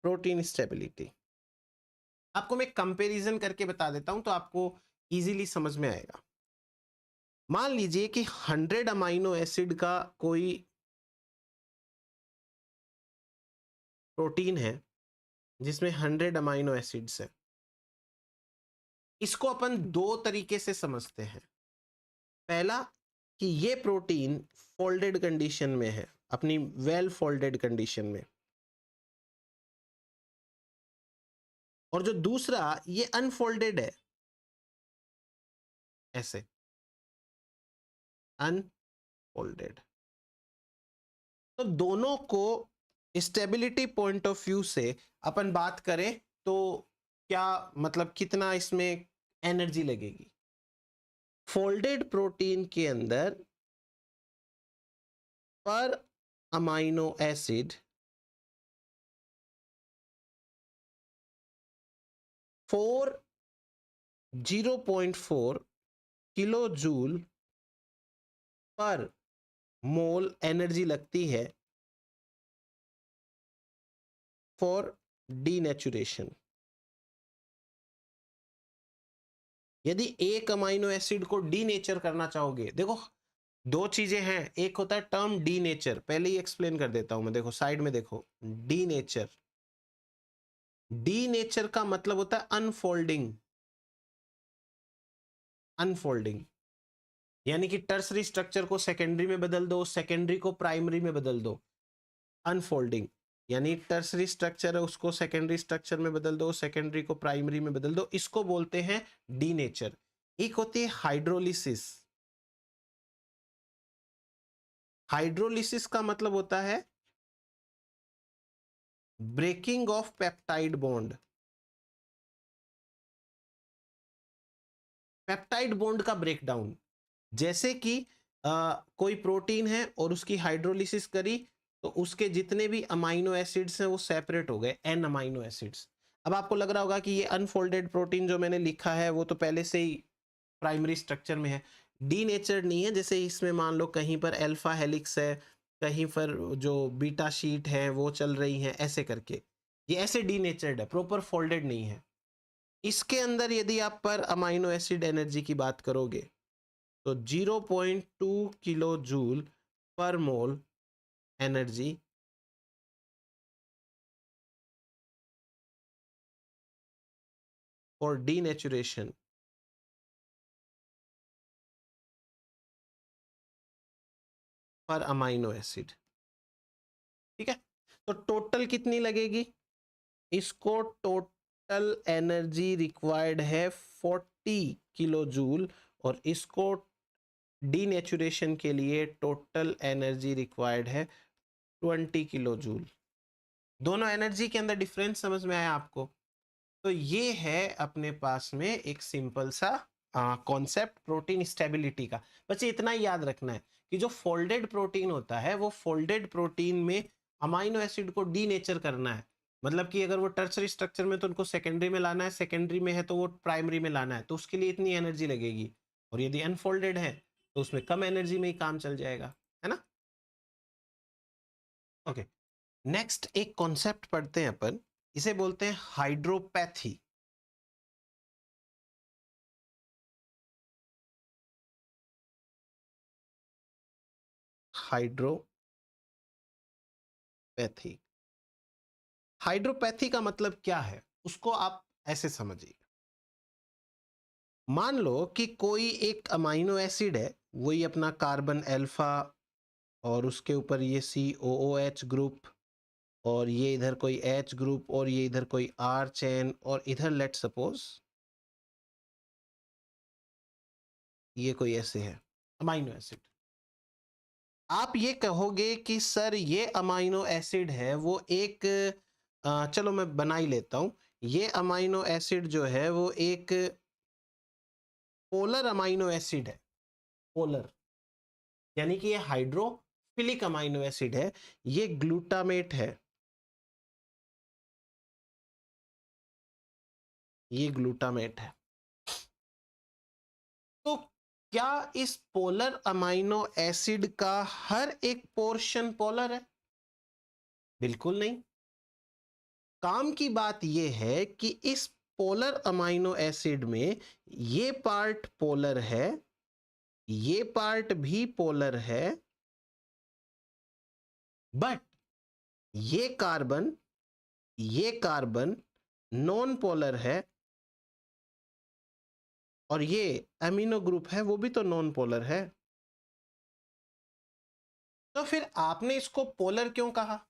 S1: प्रोटीन स्टेबिलिटी आपको मैं कंपैरिजन करके बता देता हूं तो आपको इजीली समझ में आएगा। मान लीजिए कि 100 अमाइनो एसिड का कोई प्रोटीन है जिसमें 100 अमाइनो एसिड्स है। इसको अपन दो तरीके से समझते हैं। पहला कि ये प्रोटीन फोल्डेड कंडीशन में है, अपनी वेल फोल्डेड कंडीशन में। और जो दूसरा ये अनफोल्डेड है, ऐसे अनफोल्डेड। तो दोनों को स्टेबिलिटी पॉइंट ऑफ व्यू से अपन बात करें तो क्या मतलब कितना इसमें एनर्जी लगेगी। फोल्डेड प्रोटीन के अंदर पर अमाइनो एसिड 0.4 किलो जूल पर मोल एनर्जी लगती है फॉर डीनेचुरेशन। यदि एक अमाइनो एसिड को डीनेचर करना चाहोगे, देखो दो चीजें हैं। एक होता है टर्म डीनेचर, पहले ही एक्सप्लेन कर देता हूं मैं। देखो साइड में देखो, डीनेचर। डीनेचर का मतलब होता है अनफोल्डिंग। अनफोल्डिंग यानी कि टर्सरी स्ट्रक्चर को सेकेंडरी में बदल दो, सेकेंडरी को प्राइमरी में बदल दो। अनफोल्डिंग यानी टर्सरी स्ट्रक्चर है उसको सेकेंडरी स्ट्रक्चर में बदल दो, सेकेंडरी को प्राइमरी में बदल दो, इसको बोलते हैं डीनेचर। एक होती है हाइड्रोलिसिस। हाइड्रोलिसिस का मतलब होता है breaking of peptide bond. Peptide bond का ब्रेकडाउन। जैसे कि कोई प्रोटीन है और उसकी हाइड्रोलिसिस करी तो उसके जितने भी अमाइनो एसिड्स हैं वो सेपरेट हो गए, एन अमाइनो एसिड्स। अब आपको लग रहा होगा कि ये अनफोल्डेड प्रोटीन जो मैंने लिखा है वो तो पहले से ही प्राइमरी स्ट्रक्चर में है, डीनेचर्ड नहीं है। जैसे इसमें मान लो कहीं पर अल्फा हेलिक्स है, कहीं पर जो बीटा शीट है वो चल रही है, ऐसे करके ये ऐसे डीनेचर्ड है, प्रॉपर फोल्डेड नहीं है। इसके अंदर यदि आप पर अमाइनो एसिड एनर्जी की बात करोगे तो 0.2 किलो जूल पर मोल एनर्जी फॉर डीनेचुरेशन पर अमाइनो एसिड। ठीक है, तो टोटल कितनी लगेगी? इसको टोटल एनर्जी रिक्वायर्ड है 40 किलो जूल, और इसको डीनेचुरेशन के लिए टोटल एनर्जी रिक्वायर्ड है 20 किलो जूल। दोनों एनर्जी के अंदर डिफरेंस समझ में आया आपको? तो ये है अपने पास में एक सिंपल सा कॉन्सेप्ट प्रोटीन स्टेबिलिटी का। बस इतना ही याद रखना है कि जो फोल्डेड प्रोटीन होता है, वो फोल्डेड प्रोटीन में अमाइनो एसिड को डीनेचर करना है। मतलब कि अगर वो टर्सरी स्ट्रक्चर में तो उनको सेकेंडरी में लाना है, सेकेंडरी में है तो वो प्राइमरी में लाना है, तो उसके लिए इतनी एनर्जी लगेगी। और यदि अनफोल्डेड है तो उसमें कम एनर्जी में ही काम चल जाएगा, है ना? ओके, नेक्स्ट एक कॉन्सेप्ट पढ़ते हैं अपन, इसे बोलते हैं हाइड्रोपैथी। हाइड्रोपैथी, हाइड्रोपैथी का मतलब क्या है उसको आप ऐसे समझिए। मान लो कि कोई एक अमाइनो एसिड है, वही अपना कार्बन अल्फा, और उसके ऊपर ये COOH ग्रुप, और ये इधर कोई H ग्रुप, और ये इधर कोई R चेन, और इधर लेट सपोज ये कोई ऐसे है अमाइनो एसिड। आप ये कहोगे कि सर ये अमाइनो एसिड है वो एक चलो मैं बना ही लेता हूं, ये अमाइनो एसिड जो है वो एक पोलर अमाइनो एसिड है। पोलर यानी कि ये हाइड्रोफिलिक अमाइनो एसिड है, ये ग्लूटामेट है, ये ग्लूटामेट है। तो क्या इस पोलर अमाइनो एसिड का हर एक पोर्शन पोलर है? बिल्कुल नहीं। काम की बात यह है कि इस पोलर अमाइनो एसिड में ये पार्ट पोलर है, ये पार्ट भी पोलर है, बट ये कार्बन नॉन पोलर है, और ये अमीनो ग्रुप है वो भी तो नॉन पोलर है। तो फिर आपने इसको पोलर क्यों कहा?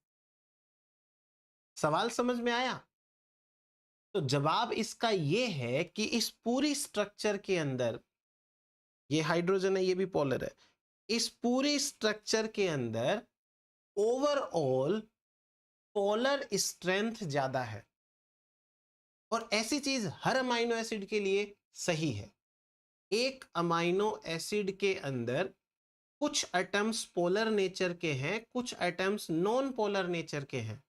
S1: सवाल समझ में आया? तो जवाब इसका यह है कि इस पूरी स्ट्रक्चर के अंदर ये हाइड्रोजन है, ये भी पोलर है, इस पूरी स्ट्रक्चर के अंदर ओवरऑल पोलर स्ट्रेंथ ज्यादा है। और ऐसी चीज हर अमाइनो एसिड के लिए सही है। एक अमाइनो एसिड के अंदर कुछ एटम्स पोलर नेचर के हैं, कुछ एटम्स नॉन पोलर नेचर के हैं,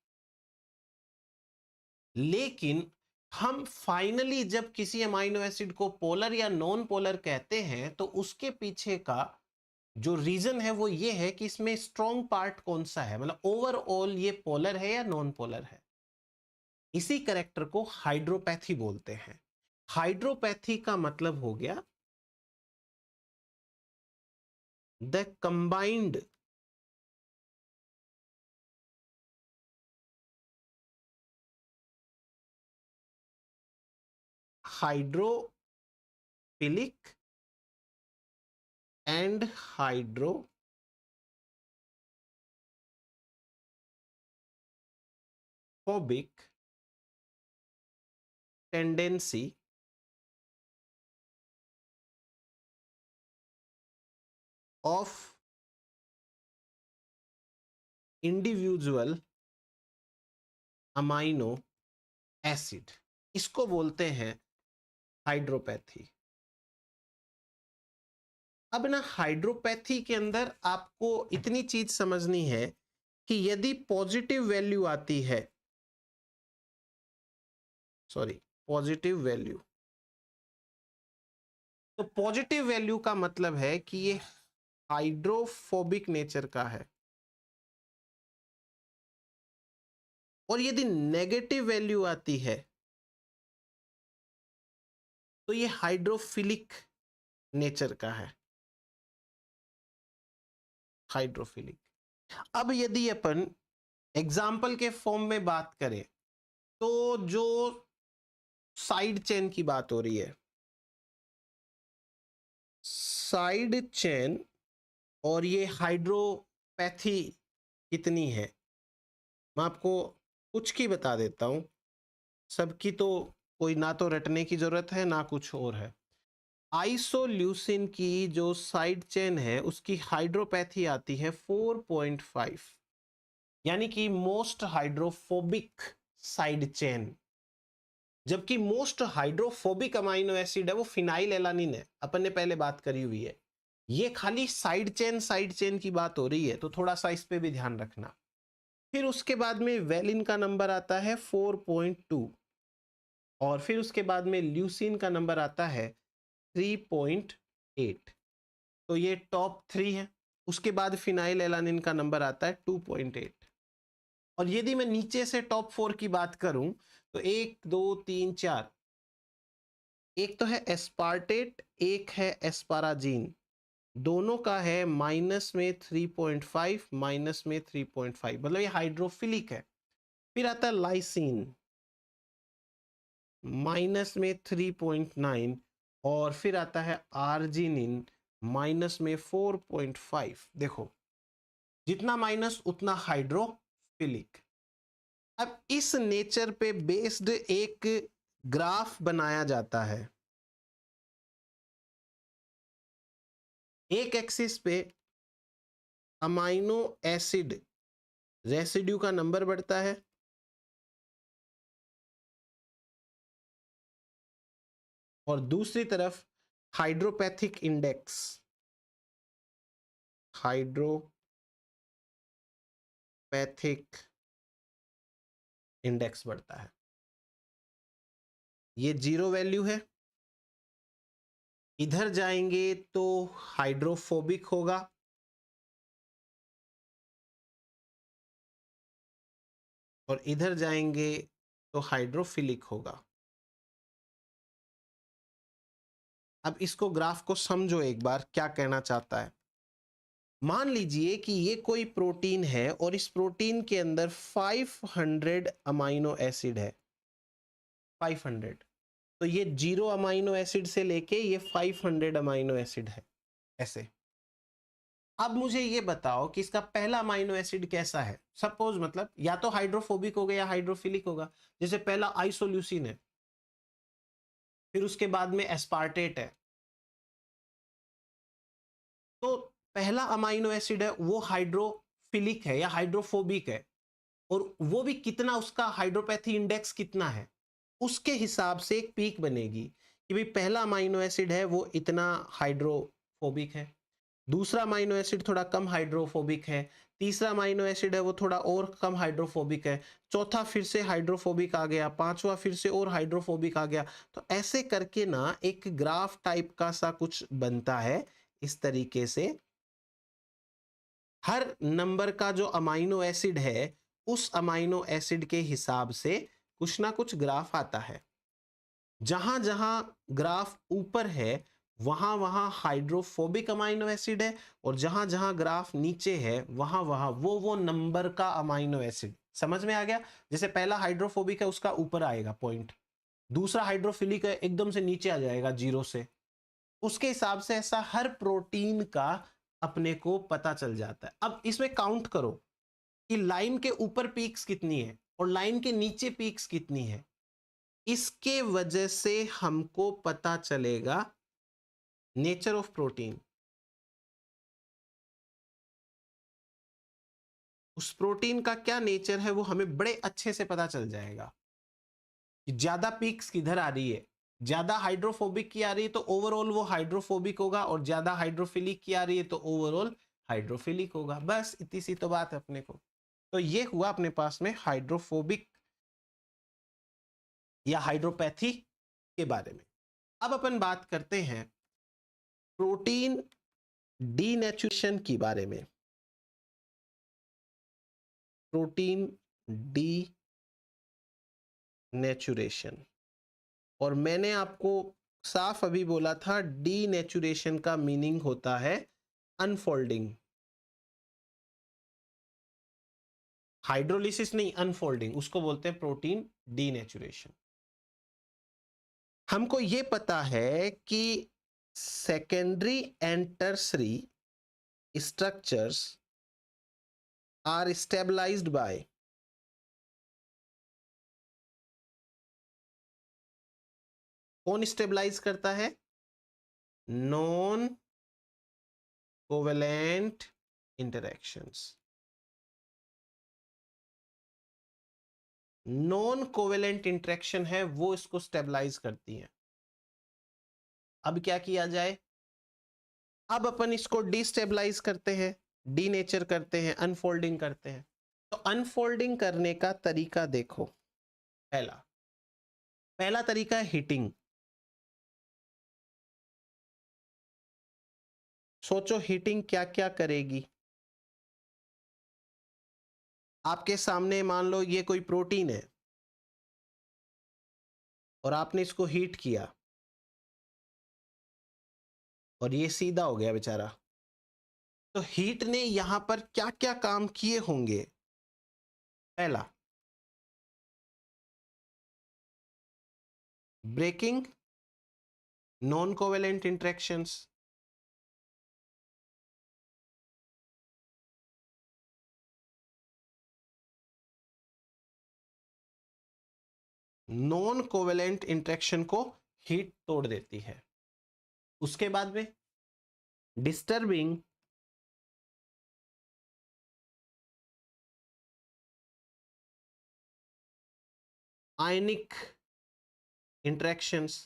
S1: लेकिन हम फाइनली जब किसी अमाइनो एसिड को पोलर या नॉन पोलर कहते हैं तो उसके पीछे का जो रीजन है वो ये है कि इसमें स्ट्रॉन्ग पार्ट कौन सा है, मतलब ओवरऑल ये पोलर है या नॉन पोलर है। इसी करेक्टर को हाइड्रोपैथी बोलते हैं। हाइड्रोपैथी का मतलब हो गया the combined hydrophilic and hydrophobic tendency of individual amino acid, इसको बोलते हैं हाइड्रोपैथी। अब ना हाइड्रोपैथी के अंदर आपको इतनी चीज समझनी है कि यदि पॉजिटिव वैल्यू आती है, सॉरी पॉजिटिव वैल्यू, तो पॉजिटिव वैल्यू का मतलब है कि ये हाइड्रोफोबिक नेचर का है, और यदि नेगेटिव वैल्यू आती है तो ये हाइड्रोफिलिक नेचर का है, हाइड्रोफिलिक। अब यदि अपन एग्जाम्पल के फॉर्म में बात करें तो जो साइड चेन की बात हो रही है, साइड चेन और ये हाइड्रो पैथी कितनी है, मैं आपको कुछ की बता देता हूं, सबकी तो कोई ना तो रटने की जरूरत है ना कुछ और है। आइसोल्यूसिन की जो साइड चेन है उसकी हाइड्रोपैथी आती है 4.5, यानी कि मोस्ट हाइड्रोफोबिक साइड चेन। जबकि मोस्ट हाइड्रोफोबिक अमाइनो एसिड है वो फिनाइल एलानिन है, अपन ने पहले बात करी हुई है। ये खाली साइड चेन की बात हो रही है, तो थोड़ा सा इस पे भी ध्यान रखना। फिर उसके बाद में वेलिन का नंबर आता है 4.2, और फिर उसके बाद में ल्यूसिन का नंबर आता है 3.8। तो ये टॉप 3 है। उसके बाद फिनाइल एलानिन का नंबर आता है 2.8। और यदि मैं नीचे से टॉप 4 की बात करूं तो 1 2 3 4, एक तो है एस्पार्टेट, एक है एस्पाराजीन, दोनों का है माइनस में 3.5, माइनस में 3.5, मतलब ये हाइड्रोफिलिक है। फिर आता है लाइसिन, माइनस में 3.9, और फिर आता है आर्जिनिन, माइनस में 4.5। देखो जितना माइनस उतना हाइड्रोफिलिक। अब इस नेचर पे बेस्ड एक ग्राफ बनाया जाता है। एक एक्सिस पे अमाइनो एसिड रेसिड्यू का नंबर बढ़ता है, और दूसरी तरफ हाइड्रोपैथिक इंडेक्स, हाइड्रोपैथिक इंडेक्स बढ़ता है। ये 0 वैल्यू है। इधर जाएंगे तो हाइड्रोफोबिक होगा, और इधर जाएंगे तो हाइड्रोफिलिक होगा। अब इसको ग्राफ को समझो एक बार, क्या कहना चाहता है। मान लीजिए कि ये कोई प्रोटीन है और इस प्रोटीन के अंदर 500 अमाइनो एसिड है, 500। तो ये 0 अमाइनो एसिड से लेके ये 500 अमाइनो एसिड है, ऐसे। अब मुझे ये बताओ कि इसका पहला अमाइनो एसिड कैसा है। सपोज मतलब या तो हाइड्रोफोबिक होगा या हाइड्रोफिलिक होगा। जैसे पहला आइसोल्यूसिन है, फिर उसके बाद में एस्पार्टेट है। तो पहला अमाइनो एसिड है वो हाइड्रोफिलिक है या हाइड्रोफोबिक है, और वो भी कितना, उसका हाइड्रोपैथी इंडेक्स कितना है, उसके हिसाब से एक पीक बनेगी कि भाई पहला अमाइनो एसिड है वो इतना हाइड्रोफोबिक है, दूसरा अमाइनो एसिड थोड़ा कम हाइड्रोफोबिक है, तीसरा अमाइनो एसिड है वो थोड़ा और कम हाइड्रोफोबिक है, चौथा फिर से हाइड्रोफोबिक आ गया, पांचवा फिर से और हाइड्रोफोबिक आ गया। तो ऐसे करके ना एक ग्राफ टाइप का सा कुछ बनता है। इस तरीके से हर नंबर का जो अमाइनो एसिड है उस अमाइनो एसिड के हिसाब से कुछ ना कुछ ग्राफ आता है। जहां जहां ग्राफ ऊपर है वहां वहां हाइड्रोफोबिक अमाइनो एसिड है, और जहां जहां ग्राफ नीचे है वहां वहां वो नंबर का अमाइनो एसिड। समझ में आ गया। जैसे पहला हाइड्रोफोबिक है उसका ऊपर आएगा पॉइंट, दूसरा हाइड्रोफिलिक है एकदम से नीचे आ जाएगा 0 से। उसके हिसाब से ऐसा हर प्रोटीन का अपने को पता चल जाता है। अब इसमें काउंट करो कि लाइन के ऊपर पीक्स कितनी है और लाइन के नीचे पीक्स कितनी है। इसके वजह से हमको पता चलेगा नेचर ऑफ प्रोटीन। उस प्रोटीन का क्या नेचर है वो हमें बड़े अच्छे से पता चल जाएगा कि ज्यादा पीक्स किधर आ रही है। ज्यादा हाइड्रोफोबिक की आ रही है तो ओवरऑल वो हाइड्रोफोबिक होगा, और ज्यादा हाइड्रोफिलिक की आ रही है तो ओवरऑल हाइड्रोफिलिक होगा। बस इतनी सी तो बात है अपने को। तो ये हुआ अपने पास में हाइड्रोफोबिक या हाइड्रोपैथी के बारे में। अब अपन बात करते हैं प्रोटीन डीनेचुरेशन के बारे में। प्रोटीन डीनेचुरेशन, और मैंने आपको साफ अभी बोला था डीनेचुरेशन का मीनिंग होता है अनफोल्डिंग। हाइड्रोलिसिस नहीं, अनफोल्डिंग, उसको बोलते हैं प्रोटीन डीनेचुरेशन। हमको ये पता है कि secondary and tertiary structures are stabilized by कौन स्टेबलाइज करता है? Non covalent interactions. Non covalent interaction है वो इसको स्टेबलाइज करती है। अब क्या किया जाए? अब अपन इसको डिस्टेबलाइज करते हैं, डीनेचर करते हैं, अनफोल्डिंग करते हैं। तो अनफोल्डिंग करने का तरीका देखो। पहला तरीका है हीटिंग। सोचो हीटिंग क्या क्या करेगी। आपके सामने मान लो ये कोई प्रोटीन है और आपने इसको हीट किया और ये सीधा हो गया बेचारा। तो हीट ने यहां पर क्या क्या काम किए होंगे? पहला, breaking non covalent interactions. Non covalent interaction को हीट तोड़ देती है। उसके बाद में disturbing ionic interactions.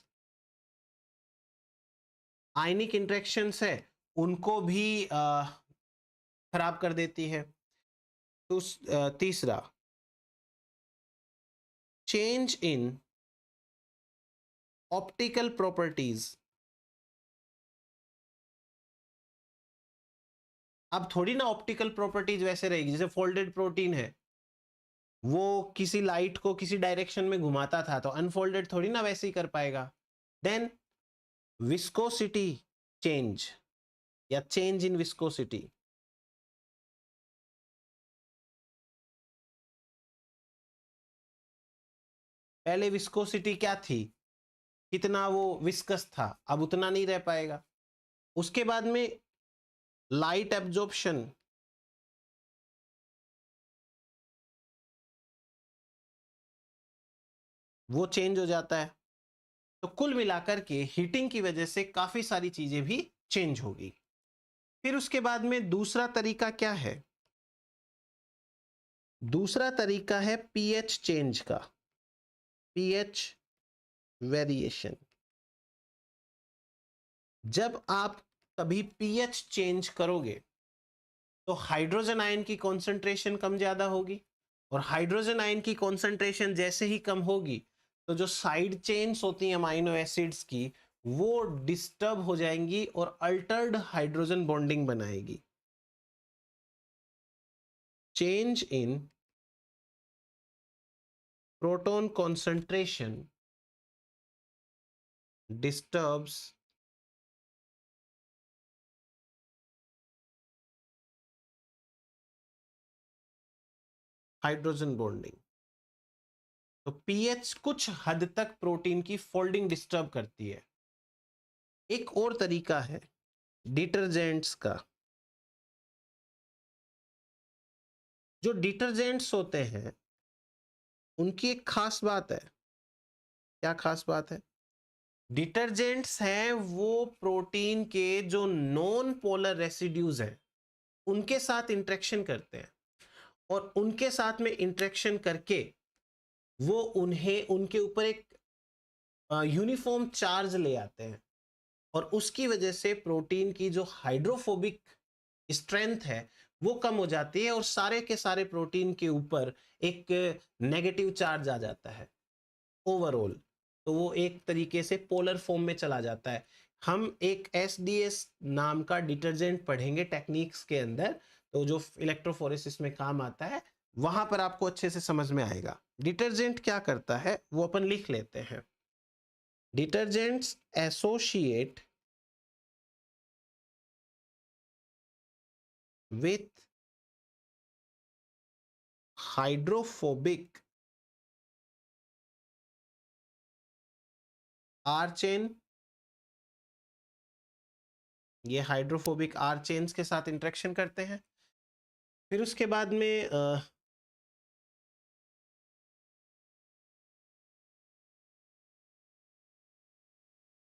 S1: Ionic interactions है उनको भी खराब कर देती है। तो तीसरा, चेंज इन ऑप्टिकल प्रॉपर्टीज। अब थोड़ी ना ऑप्टिकल प्रॉपर्टीज वैसे रहेगी जैसे फोल्डेड प्रोटीन है, वो किसी लाइट को किसी डायरेक्शन में घुमाता था, तो अनफोल्डेड थोड़ी ना वैसे ही कर पाएगा। देन विस्कोसिटी चेंज या चेंज इन विस्कोसिटी। पहले विस्कोसिटी क्या थी, कितना वो विस्कस था, अब उतना नहीं रह पाएगा। उसके बाद में लाइट एब्जॉर्प्शन, वो चेंज हो जाता है। तो कुल मिलाकर के हीटिंग की वजह से काफी सारी चीजें भी चेंज होगी। फिर उसके बाद में दूसरा तरीका क्या है? दूसरा तरीका है पीएच चेंज का, पीएच वेरिएशन। जब आप कभी पीएच चेंज करोगे तो हाइड्रोजन आयन की कॉन्सेंट्रेशन कम ज्यादा होगी, और हाइड्रोजन आयन की कॉन्सेंट्रेशन जैसे ही कम होगी तो जो साइड चेन्स होती हैं अमाइनो एसिड्स की वो डिस्टर्ब हो जाएंगी और अल्टर्ड हाइड्रोजन बॉन्डिंग बनाएगी। Change in proton concentration disturbs hydrogen bonding. तो पीएच कुछ हद तक प्रोटीन की फोल्डिंग डिस्टर्ब करती है। एक और तरीका है डिटर्जेंट्स का। जो डिटर्जेंट्स होते हैं उनकी एक खास बात है। क्या खास बात है? डिटर्जेंट्स हैं वो प्रोटीन के जो नॉन पोलर रेसिड्यूज हैं उनके साथ इंटरेक्शन करते हैं, और उनके साथ में इंटरेक्शन करके वो उन्हें उनके ऊपर एक यूनिफॉर्म चार्ज ले आते हैं, और उसकी वजह से प्रोटीन की जो हाइड्रोफोबिक स्ट्रेंथ है वो कम हो जाती है और सारे के सारे प्रोटीन के ऊपर एक नेगेटिव चार्ज आ जाता है ओवरऑल। तो वो एक तरीके से पोलर फॉर्म में चला जाता है। हम एक एसडीएस नाम का डिटर्जेंट पढ़ेंगे टेक्निक्स के अंदर, तो जो इलेक्ट्रोफोरेसिस में काम आता है वहां पर आपको अच्छे से समझ में आएगा। डिटर्जेंट क्या करता है वो अपन लिख लेते हैं। Detergents associate with hydrophobic R chain. ये हाइड्रोफोबिक आर चेन्स के साथ इंटरेक्शन करते हैं फिर उसके बाद में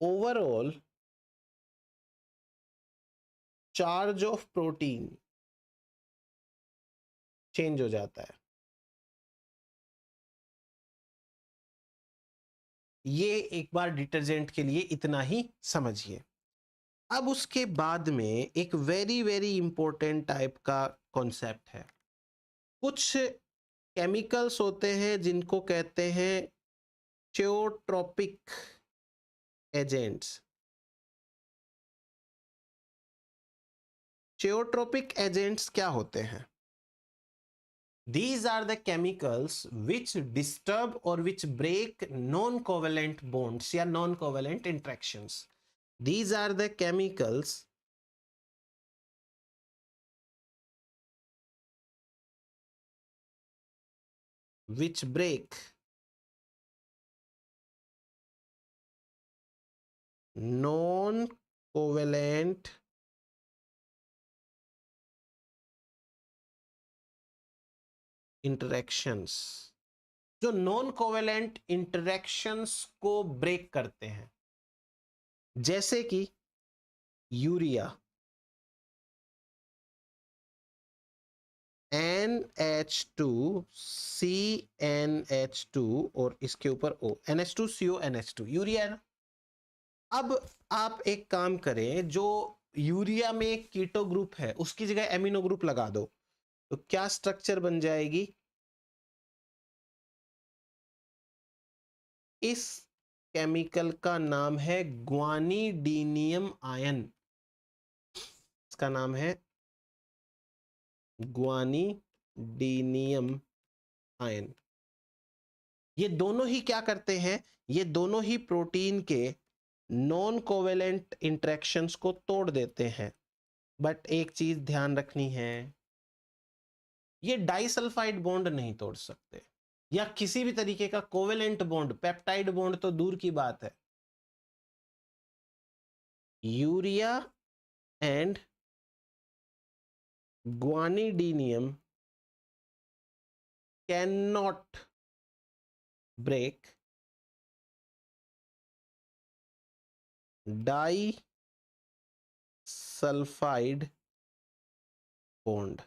S1: overall charge of protein change हो जाता है। ये एक बार डिटर्जेंट के लिए इतना ही समझिए। अब उसके बाद में एक वेरी वेरी इंपॉर्टेंट टाइप का कॉन्सेप्ट है। कुछ केमिकल्स होते हैं जिनको कहते हैं च्योट्रोपिक एजेंट्स। च्योट्रोपिक एजेंट्स क्या होते हैं? These are the chemicals which disturb or which break non-covalent bonds या non-covalent interactions. These are the chemicals which break non-covalent interactions, जो नॉन कोवेलेंट इंटरेक्शंस को ब्रेक करते हैं, जैसे कि यूरिया, NH2CnH2 और इसके ऊपर O, NH2CO NH2 यूरिया है ना। अब आप एक काम करें, जो यूरिया में कीटो ग्रुप है उसकी जगह एमिनो ग्रुप लगा दो, तो क्या स्ट्रक्चर बन जाएगी? इस केमिकल का नाम है ग्वानिडीनियम आयन। इसका नाम है ग्वानिडीनियम आयन। ये दोनों ही क्या करते हैं? ये दोनों ही प्रोटीन के नॉन कोवेलेंट इंटरेक्शंस को तोड़ देते हैं। बट एक चीज ध्यान रखनी है, ये डाइसल्फाइड बॉन्ड नहीं तोड़ सकते, या किसी भी तरीके का कोवेलेंट बॉन्ड, पेप्टाइड बॉन्ड तो दूर की बात है। Urea and guanidinium cannot break disulphide bond.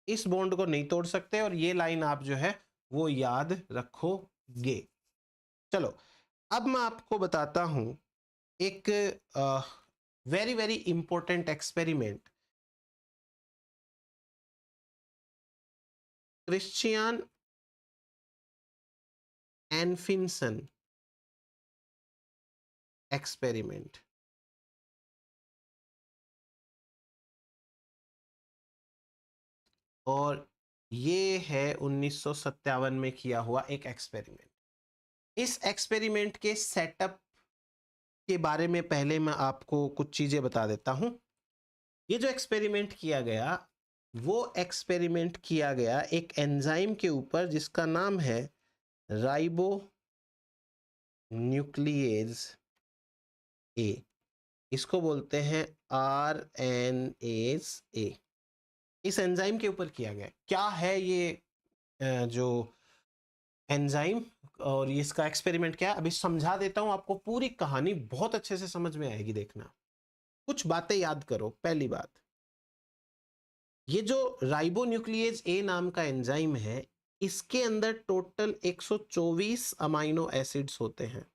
S1: इस बॉन्ड को नहीं तोड़ सकते, और ये लाइन आप जो है वो याद रखोगे। चलो, अब मैं आपको बताता हूं एक very very important experiment. Christian Anfinsen experiment. और ये है 1957 में किया हुआ एक एक्सपेरिमेंट। इस एक्सपेरिमेंट के सेटअप के बारे में पहले मैं आपको कुछ चीजें बता देता हूं। ये जो एक्सपेरिमेंट किया गया, वो एक्सपेरिमेंट किया गया एक एंजाइम के ऊपर जिसका नाम है राइबो न्यूक्लियेज ए। इसको बोलते हैं RNase A। इस एंजाइम के ऊपर किया गया। क्या है ये जो एंजाइम और इसका एक्सपेरिमेंट क्या है, अभी समझा देता हूं आपको। पूरी कहानी बहुत अच्छे से समझ में आएगी, देखना। कुछ बातें याद करो। पहली बात, ये जो राइबोन्यूक्लियेज ए नाम का एंजाइम है, इसके अंदर टोटल 124 अमाइनो एसिड्स होते हैं।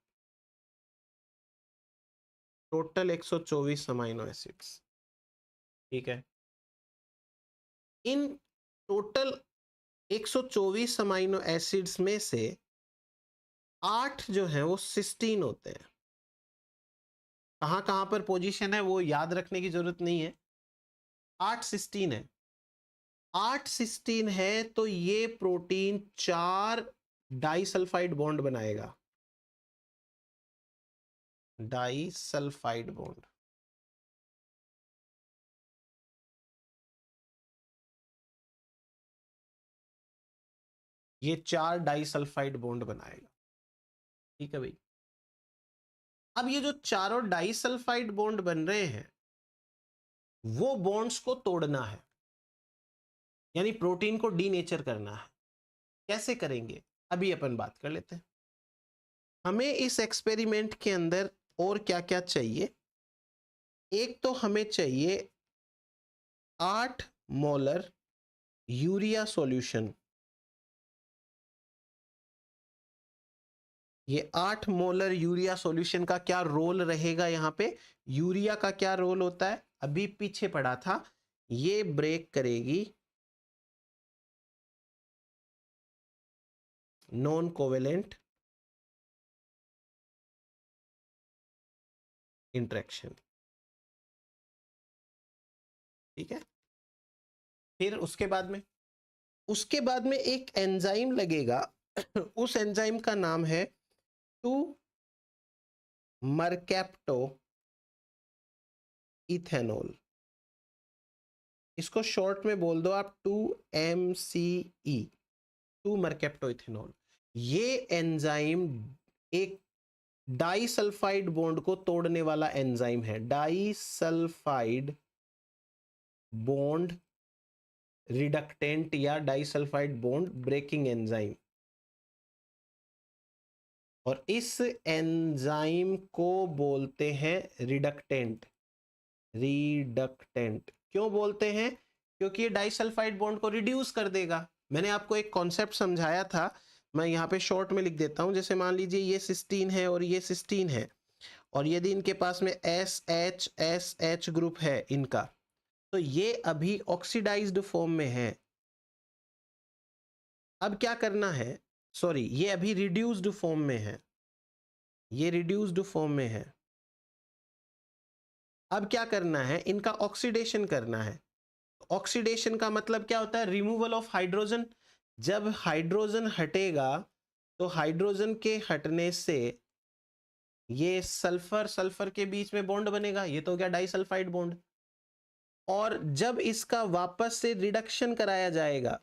S1: टोटल 124 अमाइनो एसिड्स, ठीक है। इन टोटल 124 अमाइनो एसिड्स में से 8 जो है वो सिस्टीन होते हैं। कहां कहां पर पोजीशन है वो याद रखने की जरूरत नहीं है, 8 सिस्टीन है। 8 सिस्टीन है तो ये प्रोटीन 4 डाइसल्फाइड बॉन्ड बनाएगा। डाइसल्फाइड बॉन्ड, ये 4 डाइसल्फाइड बॉन्ड बनाएगा, ठीक है भाई। अब ये जो चारों डाइसल्फाइड बॉन्ड बन रहे हैं, वो बॉन्ड्स को तोड़ना है। यानी प्रोटीन को डीनेचर करना है। कैसे करेंगे अभी अपन बात कर लेते हैं। हमें इस एक्सपेरिमेंट के अंदर और क्या क्या चाहिए। एक तो हमें चाहिए 8 मोलर यूरिया सॉल्यूशन। ये 8 मोलर यूरिया सॉल्यूशन का क्या रोल रहेगा यहाँ पे, यूरिया का क्या रोल होता है अभी पीछे पढ़ा था। ये ब्रेक करेगी नॉन कोवेलेंट इंटरेक्शन। ठीक है, फिर उसके बाद में एक एंजाइम लगेगा उस एंजाइम का नाम है 2 मरकैप्टो इथेनॉल। इसको शॉर्ट में बोल दो आप 2MCE, 2 मरकैप्टो इथेनॉल। ये एंजाइम एक डाइसल्फाइड बॉन्ड को तोड़ने वाला एंजाइम है। डाइसल्फाइड बॉन्ड रिडक्टेंट या डाइसल्फाइड बॉन्ड ब्रेकिंग एंजाइम। और इस एंजाइम को बोलते हैं रिडक्टेंट। रिडक्टेंट क्यों बोलते हैं, क्योंकि ये डाइसल्फाइड बॉन्ड को रिड्यूस कर देगा। मैंने आपको एक कॉन्सेप्ट समझाया था, मैं यहाँ पे शॉर्ट में लिख देता हूं। जैसे मान लीजिए ये सिस्टीन है और ये सिस्टीन है, और यदि इनके पास में SH ग्रुप है इनका, तो ये अभी ऑक्सीडाइज्ड फॉर्म में है। अब क्या करना है, सॉरी ये अभी रिड्यूस्ड फॉर्म में है, ये रिड्यूस्ड फॉर्म में है। अब क्या करना है, इनका ऑक्सीडेशन करना है। ऑक्सीडेशन का मतलब क्या होता है, रिमूवल ऑफ हाइड्रोजन। जब हाइड्रोजन हटेगा तो हाइड्रोजन के हटने से ये सल्फर सल्फर के बीच में बॉन्ड बनेगा, ये तो हो गया डाइसल्फाइड बॉन्ड। और जब इसका वापस से रिडक्शन कराया जाएगा,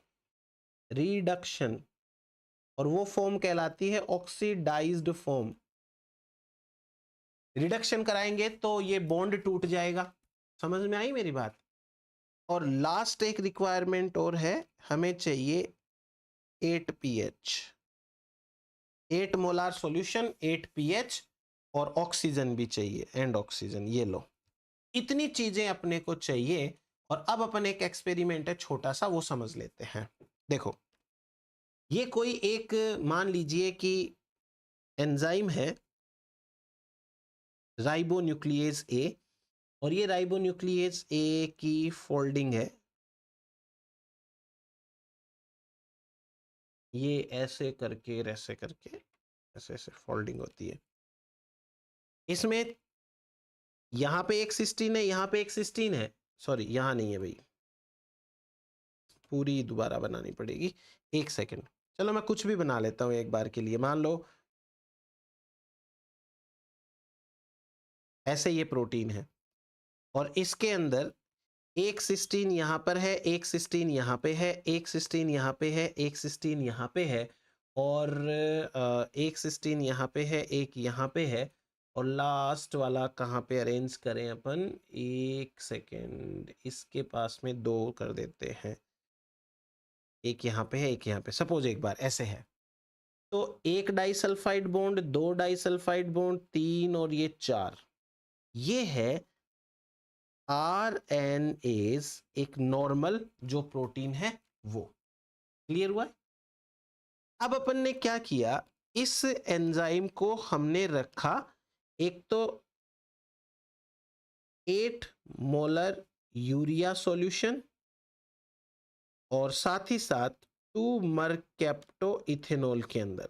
S1: रिडक्शन, और वो फॉर्म कहलाती है ऑक्सीडाइज्ड फॉर्म। रिडक्शन कराएंगे तो ये बॉन्ड टूट जाएगा। समझ में आई मेरी बात। और लास्ट एक रिक्वायरमेंट और है, हमें चाहिए 8pH, 8 मोलार सॉल्यूशन, 8pH, और ऑक्सीजन भी चाहिए, एंड ऑक्सीजन। ये लो, इतनी चीजें अपने को चाहिए। और अब अपन एक एक्सपेरिमेंट है छोटा सा, वो समझ लेते हैं। देखो, ये कोई एक, मान लीजिए कि एंजाइम है राइबोन्यूक्लियेज ए, और ये राइबोन्यूक्लियेज ए की फोल्डिंग है। ये ऐसे करके ऐसे ऐसे फोल्डिंग होती है। इसमें यहां पे एक सिस्टीन है, यहां पे एक सिस्टीन है, सॉरी यहां नहीं है भाई, पूरी दोबारा बनानी पड़ेगी। एक सेकंड, चलो मैं कुछ भी बना लेता हूं एक बार के लिए। मान लो ऐसे ये प्रोटीन है, और इसके अंदर एक सिस्टीन यहां पर है, एक सिस्टीन यहां पे है, एक सिस्टीन यहां पे है, एक सिस्टीन यहां पे है, और एक सिस्टीन यहां पे है, एक यहां पे है, और लास्ट वाला कहाँ पे अरेंज करें अपन, एक सेकेंड, इसके पास में 2 कर देते हैं। एक यहाँ पे है, एक यहाँ पे, सपोज एक बार ऐसे है, तो एक डाइसल्फाइड बॉन्ड, 2 डाइसल्फाइड बॉन्ड, 3, और ये 4। ये है RNAs, एक नॉर्मल जो प्रोटीन है वो। क्लियर हुआ है। अब अपन ने क्या किया, इस एंजाइम को हमने रखा एक तो 8 मोलर यूरिया सॉल्यूशन, और साथ ही साथ 2 मरकैप्टो इथेनॉल के अंदर।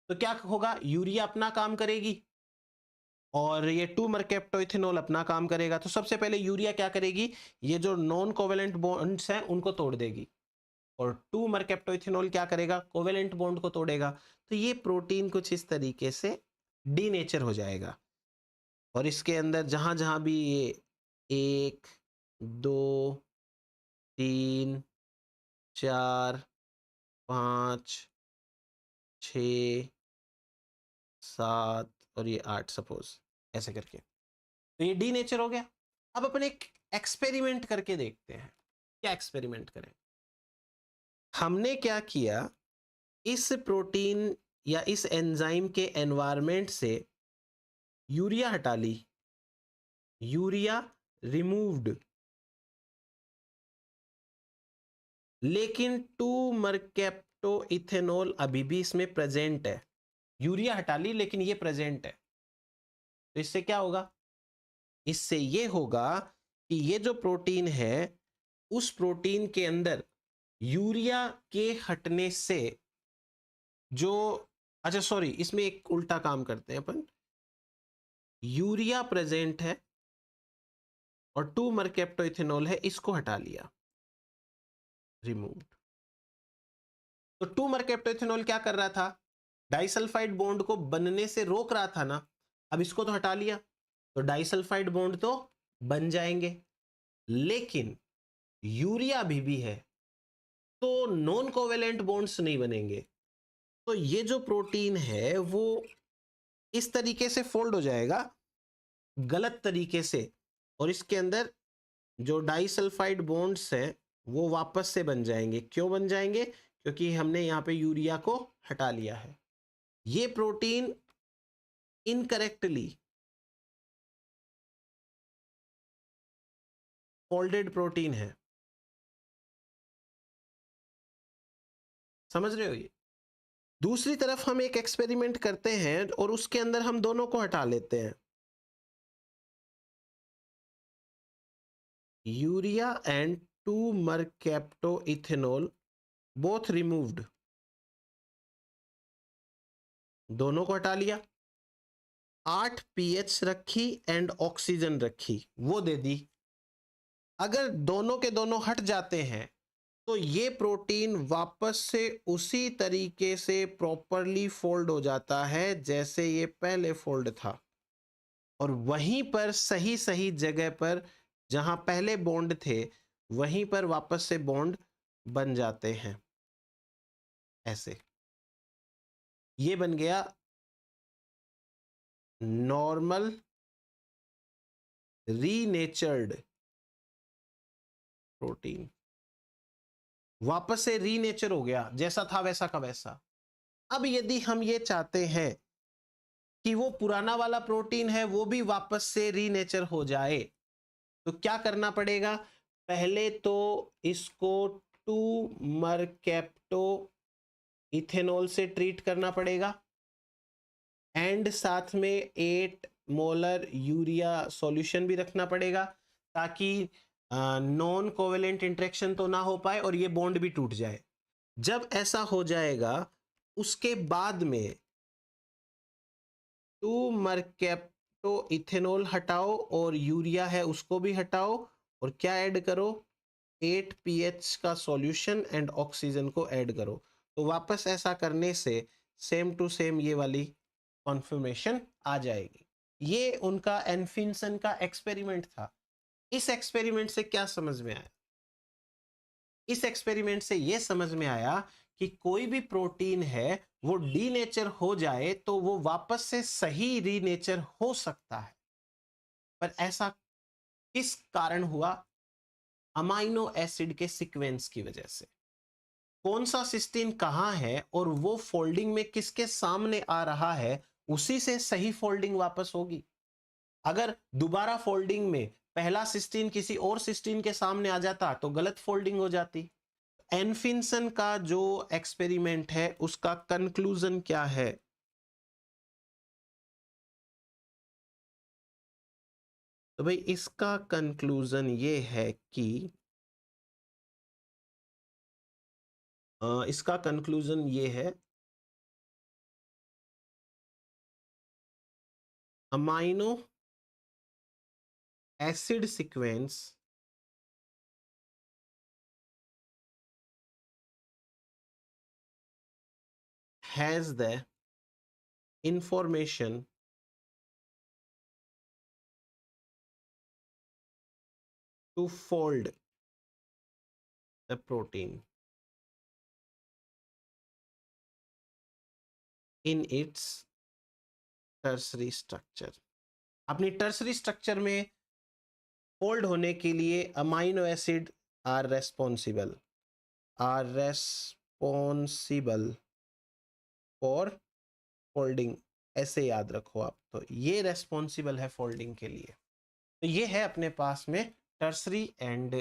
S1: तो क्या होगा, यूरिया अपना काम करेगी और ये 2 मरकैप्टो इथेनॉल अपना काम करेगा। तो सबसे पहले यूरिया क्या करेगी, ये जो नॉन कोवेलेंट बॉन्ड्स हैं उनको तोड़ देगी, और 2 मरकैप्टो इथेनॉल क्या करेगा, कोवेलेंट बॉन्ड को तोड़ेगा। तो ये प्रोटीन कुछ इस तरीके से डीनेचर हो जाएगा। और इसके अंदर जहां जहां भी ये 1, 2, 3, 4, 5, 6, 7 और ये 8, सपोज ऐसे करके, तो ये डीनेचर हो गया। अब अपन एक एक्सपेरिमेंट करके देखते हैं। क्या एक्सपेरिमेंट करें? हमने क्या किया, इस प्रोटीन या इस एंजाइम के एनवायरनमेंट से यूरिया हटा ली, यूरिया रिमूव्ड, लेकिन 2 मर्केप्टो इथेनॉल अभी भी इसमें प्रेजेंट है। यूरिया हटा ली लेकिन ये प्रेजेंट है। तो इससे क्या होगा? इससे ये होगा कि ये जो प्रोटीन है, उस प्रोटीन के अंदर यूरिया के हटने से जो, अच्छा सॉरी, इसमें एक उल्टा काम करते हैं अपन। यूरिया प्रेजेंट है और 2 मर्केप्टो इथेनॉल है, इसको हटा लिया, रिमूव्ड। तो 2 मर्केप्टो इथेनॉल क्या कर रहा था? डाइसल्फाइड बॉन्ड को बनने से रोक रहा था ना। अब इसको तो हटा लिया तो डाइसल्फाइड बॉन्ड तो बन जाएंगे, लेकिन यूरिया भी है तो नॉन कोवेलेंट बॉन्ड्स नहीं बनेंगे। तो ये जो प्रोटीन है वो इस तरीके से फोल्ड हो जाएगा, गलत तरीके से, और इसके अंदर जो डाइसल्फाइड बॉन्ड्स हैं वो वापस से बन जाएंगे। क्यों बन जाएंगे? क्योंकि हमने यहाँ पे यूरिया को हटा लिया है। ये प्रोटीन इनकरेक्टली फोल्डेड प्रोटीन है, समझ रहे हो? ये दूसरी तरफ हम एक एक्सपेरिमेंट करते हैं और उसके अंदर हम दोनों को हटा लेते हैं, urea and 2 mercapto ethanol both removed, दोनों को हटा लिया, 8 पीएच रखी एंड ऑक्सीजन रखी, वो दे दी। अगर दोनों के दोनों हट जाते हैं तो ये प्रोटीन वापस से उसी तरीके से प्रॉपरली फोल्ड हो जाता है जैसे ये पहले फोल्ड था, और वहीं पर सही सही जगह पर जहां पहले बॉन्ड थे वहीं पर वापस से बॉन्ड बन जाते हैं। ऐसे ये बन गया नॉर्मल रीनेचर्ड प्रोटीन, वापस से रीनेचर हो गया, जैसा था वैसा का वैसा। अब यदि हम ये चाहते हैं कि वो पुराना वाला प्रोटीन है वो भी वापस से रीनेचर हो जाए, तो क्या करना पड़ेगा? पहले तो इसको 2 मर्केप्टो इथेनॉल से ट्रीट करना पड़ेगा एंड साथ में 8 मोलर यूरिया सॉल्यूशन भी रखना पड़ेगा, ताकि नॉन कोवेलेंट इंटरेक्शन तो ना हो पाए और ये बॉन्ड भी टूट जाए। जब ऐसा हो जाएगा उसके बाद में 2 मर्केप्टो इथेनॉल हटाओ और यूरिया है उसको भी हटाओ, और क्या ऐड करो? 8 पीएच का सॉल्यूशन एंड ऑक्सीजन को ऐड करो। तो वापस ऐसा करने से सेम टू सेम ये वाली कॉन्फर्मेशन आ जाएगी। ये उनका एनफिंसन का एक्सपेरिमेंट था। इस एक्सपेरिमेंट से क्या समझ में आया? इस एक्सपेरिमेंट से यह समझ में आया कि कोई भी प्रोटीन है वो डीनेचर हो जाए तो वो वापस से सही रीनेचर हो सकता है, पर ऐसा किस कारण हुआ? अमाइनो एसिड के सीक्वेंस की वजह से। कौन सा सिस्टीन कहां है और वो फोल्डिंग में किसके सामने आ रहा है, उसी से सही फोल्डिंग वापस होगी। अगर दोबारा फोल्डिंग में पहला सिस्टीन किसी और सिस्टीन के सामने आ जाता तो गलत फोल्डिंग हो जाती। एनफिंसन का जो एक्सपेरिमेंट है उसका कंक्लूजन क्या है? तो भाई इसका कंक्लूजन ये है कि इसका कंक्लूजन ये है, amino acid sequence has the information to fold the protein in its tertiary structure। अपनी टर्सरी स्ट्रक्चर में फोल्ड होने के लिए amino acid are responsible for folding, ऐसे याद रखो आप। तो ये रेस्पॉन्सिबल है फोल्डिंग के लिए। तो ये है अपने पास में टर्सरी एंड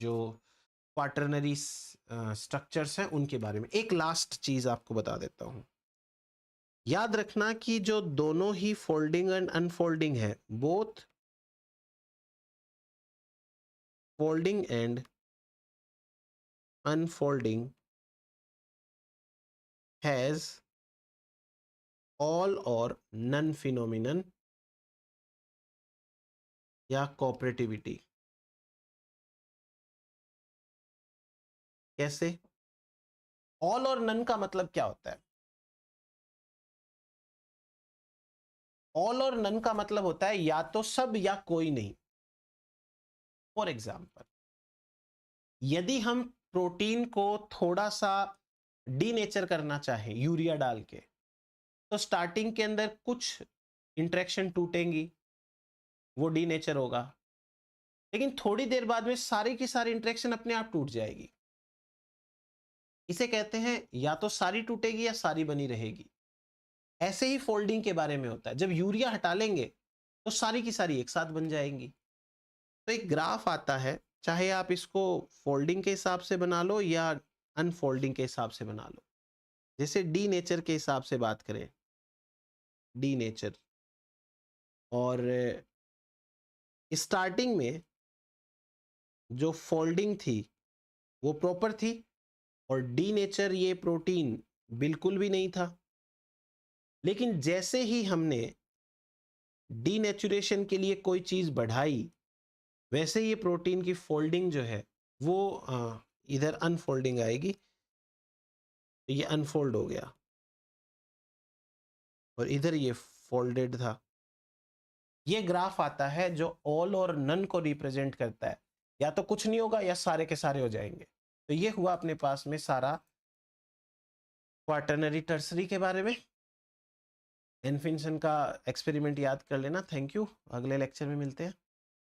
S1: जो क्वाटरनरी स्ट्रक्चर्स हैं उनके बारे में। एक लास्ट चीज आपको बता देता हूं, याद रखना कि जो दोनों ही फोल्डिंग एंड अनफोल्डिंग है, both folding and unfolding has all और नन फिनोमिनन या कोऑपरेटिविटी। कैसे? ऑल और नन का मतलब क्या होता है? ऑल और नन का मतलब होता है या तो सब या कोई नहीं। फॉर एग्जाम्पल, यदि हम प्रोटीन को थोड़ा सा डीनेचर करना चाहें यूरिया डाल के, तो स्टार्टिंग के अंदर कुछ इंटरेक्शन टूटेंगी, वो डीनेचर होगा, लेकिन थोड़ी देर बाद में सारी की सारी इंटरेक्शन अपने आप टूट जाएगी। इसे कहते हैं या तो सारी टूटेगी या सारी बनी रहेगी। ऐसे ही फोल्डिंग के बारे में होता है, जब यूरिया हटा लेंगे तो सारी की सारी एक साथ बन जाएंगी। तो एक ग्राफ आता है, चाहे आप इसको फोल्डिंग के हिसाब से बना लो या अनफोल्डिंग के हिसाब से बना लो। जैसे डी नेचर के हिसाब से बात करें, डी नेचर, और स्टार्टिंग में जो फोल्डिंग थी वो प्रॉपर थी, और डी नेचर ये प्रोटीन बिल्कुल भी नहीं था। लेकिन जैसे ही हमने डीनेचुरेशन के लिए कोई चीज बढ़ाई, वैसे ये प्रोटीन की फोल्डिंग जो है वो इधर अनफोल्डिंग आएगी। तो ये अनफोल्ड हो गया और इधर ये फोल्डेड था। ये ग्राफ आता है जो ऑल और नन को रिप्रेजेंट करता है, या तो कुछ नहीं होगा या सारे के सारे हो जाएंगे। तो ये हुआ अपने पास में सारा क्वाटरनरी टर्सरी के बारे में। एनफिंसन का एक्सपेरिमेंट याद कर लेना। थैंक यू, अगले लेक्चर में मिलते हैं।